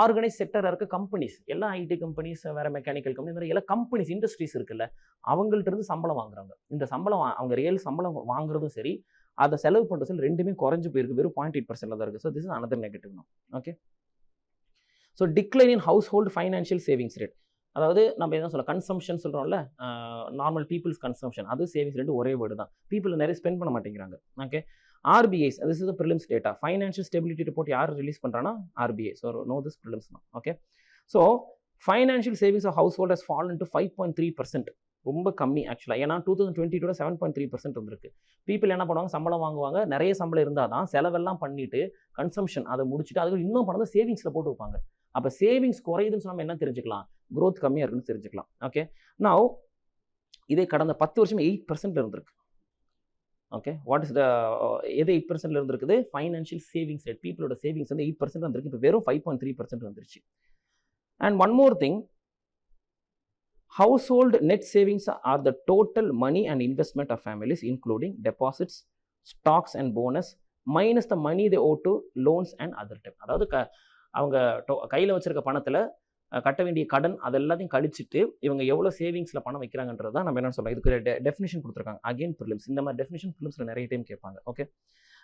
[SPEAKER 1] ஆர்கனைஸ் செக்டராக இருக்க கம்பெனிஸ் எல்லாம், ஐடி கம்பெனிஸ், வேறு மெக்கானிக்கல் கம்பெனி, இந்த மாதிரி எல்லாம் கம்பெனிஸ், இண்டஸ்ட்ரீஸ் இருக்குல்ல, அவங்கள்ட்ட இருந்து சம்பளம் வாங்குறாங்க. இந்த சம்பளம் அவங்க ரியல் சம்பளம் வாங்குறதும் சரி, அதை செலவு பண்ணுறது ரெண்டுமே குறைஞ்சு போயிருக்கு, வெறும் 0.8% தான் இருக்குது. So this is another negative no. Okay, so decline in household financial savings rate, அதாவது நம்ம என்ன சொல்ல, கன்சம்ஷன் சொல்கிறோம்ல, நார்மல் பீப்புள்ஸ் கன்சம்ஷன், அது சேவிங்ஸ் ரேட்டு ஒரே வேர்டு தான். பீப்புள் நிறைய ஸ்பெண்ட் பண்ண மாட்டேங்கிறாங்க. Okay, RBI's, this is prelims data, financial stability report யார் ரிலீஸ் பண்ணுறான்னா RBI. So no this prelims தான். Okay, so financial savings of household has fallen to 5.3%. ரொம்ப கம்மி ஆக்சுவலாக. ஏன்னா 2022 7.3% வந்திருக்கு. பீப்புள் என்ன பண்ணுவாங்க, சம்பளம் வாங்குவாங்க, நிறைய சம்பளம் இருந்தால் தான் செலவெல்லாம் பண்ணிட்டு கன்சம்ஷன் அதை முடிச்சுட்டு அதுக்கு இன்னும் பணம் தான் சேவிங்ஸில் போட்டு வைப்பாங்க. அப்போ சேவிங்ஸ் குறையுதுன்னு சொன்னால் என்ன தெரிஞ்சுக்கலாம், க்ரோத் கம்மியாக இருக்குன்னு தெரிஞ்சுக்கலாம். ஓகே, நவ் இதே கடந்த 10 வருஷம் 8% இருந்திருக்கு. ஓகே, வாட் இஸ் த எது 8% இருந்திருக்குது? Financial savings rate. பீப்புளோட சேவிங்ஸ் வந்து 8% வந்திருக்கு. இப்போ வெறும் 5.3% வந்துருச்சு. And one more thing, household net savings are the total money and investment of families, including deposits, stocks and bonus, minus the money they owe to loans and other debt. அதாவது அவங்க கையில் வச்சிருக்க பணத்தில் கட்ட வேண்டிய கடன் அதெல்லாத்தையும் கழிச்சிட்டு இவங்க எவ்வளோ சேவிங்ஸில் பணம் வைக்கிறாங்கன்றது தான் நம்ம என்ன சொல்கிறோம். இதுக்கு டெஃபினிஷன் கொடுத்துருக்காங்க. அகெயின் ப்ரிலிம்ஸ் இந்த மாதிரி டெஃபினிஷன் ப்ரிலிம்ஸில் நிறைய டைம் கேட்பாங்க. Okay,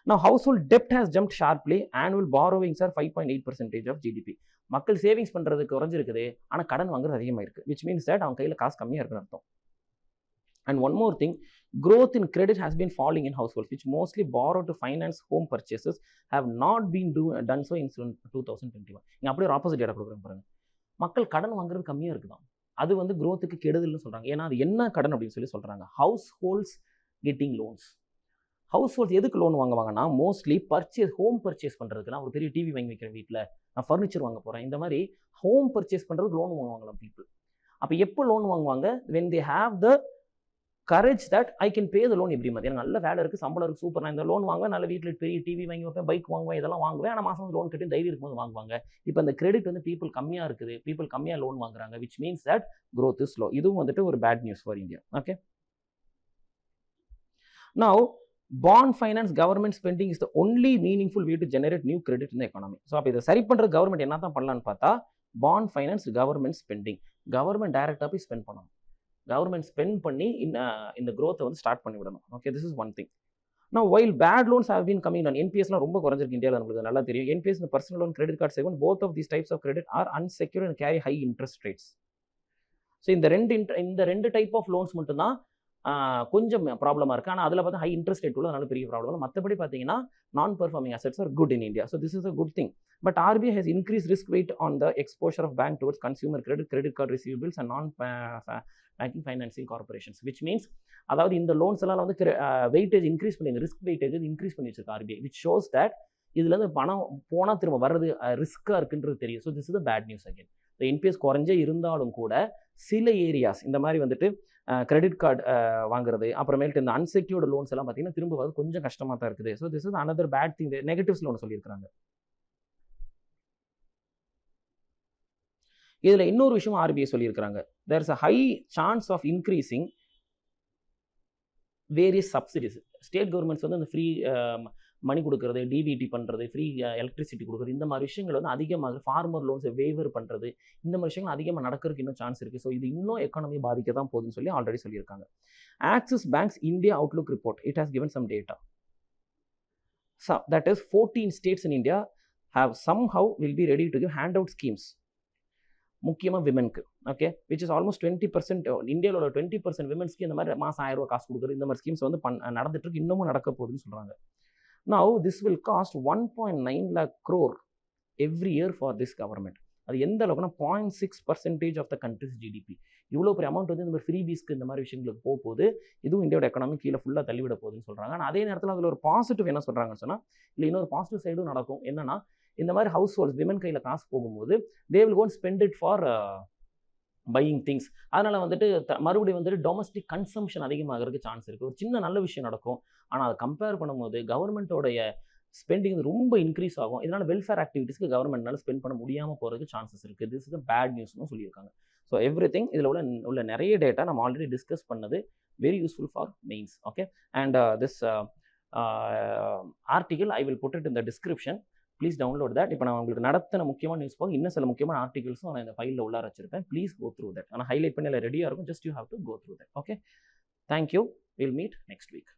[SPEAKER 1] now household debt has jumped sharply. Annual borrowings are 5.8% of GDP. மக்கள் சேவிங்ஸ் பண்ணுறது குறைஞ்சிருக்குது, ஆனால் கடன் வாங்குறது அதிகமாக இருக்குது. விச் மீன்ஸ் தட் அவங்க கையில் காசு கம்மியாக இருக்குன்னு அர்த்தம். And one more thing, growth in credit has been falling in households, which mostly borrow to finance home purchases, have not been done so in 2021. இங்கே அப்படியே ஒரு ஆப்போசிட் டேட்டா கொடுக்குறேன் பாருங்க. மக்கள் கடன் வாங்குறது கம்மியாக இருக்குதான். அது வந்து growthக்கு கெடுதல்னு சொல்கிறாங்க. ஏன்னா அது என்ன கடன் அப்படின்னு சொல்கிறாங்க, house holds getting loans. House holds எதுக்கு லோன் வாங்குவாங்கன்னா, மோஸ்ட்லி ஹோம் பர்ச்சேஸ் பண்ணுறதுக்கு. நான் ஒரு பெரிய டிவி வாங்கி வைக்கிறேன் வீட்டில், நான் ஃபர்னிச்சர் வாங்க போகிறேன், இந்த மாதிரி ஹோம் பர்ச்சேஸ் பண்ணுறதுக்கு லோன் வாங்குவாங்களாம் பீப்புள். அப்போ எப்போ லோன் வாங்குவாங்க? when they have the courage that I can pay the loan every month. எனக்கு நல்ல வேலை இருக்குது, சம்பளம் இருக்குது, சூப்பர், நான் இந்த லோன் வாங்குவேன், நல்ல வீட்டில் பெரிய டிவி வாங்கி வைப்பேன், பைக் வாங்குவேன், இதெல்லாம் வாங்குவேன், ஆனால் மாதம் லோன் கட்டி தைரியம் இருக்கும்போது வாங்குவாங்க. இப்போ அந்த கிரெடிட் வந்து பீப்புள் கம்மியாக இருக்குது, பீப்புள் கம்மியாக லோன் வாங்குறாங்க, which means that growth is slow. இதுவும் வந்துட்டு ஒரு bad news for India. Okay, now bond finance government spending is the only meaningful way to generate new credit in the economy. So அப்போ இதை சரி பண்ணுற கவர்மெண்ட் என்ன தான் பண்ணலான்னு பார்த்தா, bond finance government spending. Government டைரக்டாக போய் ஸ்பெண்ட் பண்ணணும். கவர்மெண்ட் ஸ்பெண்ட் பண்ணி இந்த growth வந்து ஸ்டார்ட் பண்ணி விடணும். Okay, this is one thing. Now while bad loans have been coming down, NPSலாம் ரொம்ப குறைஞ்சிருக்கு இந்தியாவில், நம்மளுக்கு நல்லா தெரியும். NPS இந்த personal loan, credit card segment, both of these types of credit are unsecured and carry high interest rates. So இந்த ரெண்டு டைப் ஆஃப் லோன்ஸ் மட்டும்தான் கொஞ்சம் ப்ராப்ளமாக இருக்குது. ஆனால் அதில் பார்த்தா ஹை இன்ட்ரெஸ்ட் ரேட் உள்ள அதனால பெரிய ப்ராப்ளம். மற்றபடி பார்த்தீங்கன்னா நான் performing assets are good in India. So this is a good thing. But RBI has increased risk weight on the exposure of bank towards consumer credit card receivables and non-banking financing corporations, which means அதாவது இந்த லோன்ஸ் எல்லாம் வந்து வெயிட்டேஜ் இன்க்ரீஸ் பண்ணி, ரிஸ்க் வெயிட்டேஜ் இன்க்ரீஸ் பண்ணி வச்சிருக்கு RBI, which shows that இதுலேருந்து பணம் போனால் திரும்ப வர்றது ரிஸ்க்காக இருக்குன்றது தெரியும். So this is the bad news again. இந்த NPS குறைஞ்சே இருந்தாலும் கூட சில ஏரியாஸ் இந்த மாதிரி வந்துட்டு கிரெடிட் கார்டு வாங்குறது, அப்புறமேட்டு இந்த அன்செக்யூர்டு லோன்ஸ் எல்லாம் பார்த்தீங்கன்னா திரும்ப வந்து கொஞ்சம் கஷ்டமாக தான் இருக்குது. So this is another bad thing. நெகட்டிவ்ஸில் ஒன்று சொல்லியிருக்காங்க. இதில் இன்னொரு விஷயம் RBI சொல்லியிருக்கிறாங்க, there is a high chance of increasing various subsidies. State governments வந்து அந்த ஃப்ரீ மணி கொடுக்குறது, டிபிடி பண்ணுறது, ஃப்ரீ எலக்ட்ரிசிட்டி கொடுக்குறது, இந்த மாதிரி விஷயங்கள் வந்து அதிகமாக, ஃபார்மர் லோன்ஸை வேவர் பண்ணுறது, இந்த மாதிரி விஷயங்கள் அதிகமாக நடக்கிறதுக்கு இன்னும் சான்ஸ் இருக்குது. ஸோ இது இன்னும் எக்கானமி பாதிக்க தான் போகுதுன்னு சொல்லி ஆல்ரெடி சொல்லியிருக்காங்க. Axis banks India Outlook report, it has given some data. So that is 14 states in India have somehow will be ready to give handout schemes, முக்கியமாக விமென்க்கு. Okay, which is almost 20%. இந்தியாவோட 20% விமென்ஸ்க்கு இந்த மாதிரி மாதம் 1000 ரூபா காசு கொடுக்குறது, இந்த மாதிரி ஸ்கீம்ஸ் வந்து நடந்துட்டு இருக்கு, இன்னமும் நடக்க போகுதுன்னு சொல்கிறாங்க. Now this will cost 1.9 lakh crore every year for this government. அது எந்த அளவுக்குனா 0.6% ஆஃப் த கண்ட்ரிஸ் GDP. இவ்வளோ பெரிய அமௌண்ட் வந்து இந்த மாதிரி ஃப்ரீபீஸ்க்கு இந்த மாதிரி விஷயங்களுக்கு போகுது. இதுவும் இந்தியாவோட எக்கனாமி கீழே ஃபுல்லாக தள்ளிவிட போகுதுன்னு சொல்கிறாங்க. ஆனால் அதே நேரத்தில் அதில் ஒரு பாசிட்டிவ் என்ன சொல்கிறாங்கன்னு சொன்னால், இல்லை இன்னொரு பாசிட்டிவ் சைடும் நடக்கும். என்னன்னா, இந்த மாதிரி ஹவுஸ் ஹோல்ட்ஸ் விமன் கையில் காசு போகும்போது they will go and spend it for buying things. அதனால் வந்துட்டு மறுபடியும் வந்துட்டு டொமஸ்டிக் கன்சம்ஷன் அதிகமாகிறதுக்கு சான்ஸ் இருக்குது. ஒரு சின்ன நல்ல விஷயம் நடக்கும், ஆனால் அதை கம்பேர் பண்ணும்போது கவர்மெண்ட்டோடைய ஸ்பெண்டிங் ரொம்ப இன்க்ரீஸ் ஆகும். இதனால் வெல்ஃபேர் ஆக்டிவிட்டீஸ்க்கு கவர்மெண்ட்னால ஸ்பெண்ட் பண்ண முடியாமல் போகிறதுக்கு சான்சஸ் இருக்குது. திஸ் இஸ் பேட் நியூஸ்னு சொல்லியிருக்காங்க. ஸோ எவ்ரி திங் இதில் உள்ள நிறைய டேட்டா நம்ம ஆல்ரெடி டிஸ்கஸ் பண்ணது, very useful for mains. Okay, and this article I will put it in the description. Please download that. இப்போ நான் உங்களுக்கு நடத்தின முக்கியமான நியூஸ் போக இன்னும் சில முக்கியமான ஆர்டிகல்ஸும் நான் இந்த ஃபைலில் உள்ளார வச்சிருப்பேன். Please go through that. ஆனால் ஹைலைட் பண்ணி ரெடியாக இருக்கும். Just you have to go through that. Okay, thank you. Will meet next week.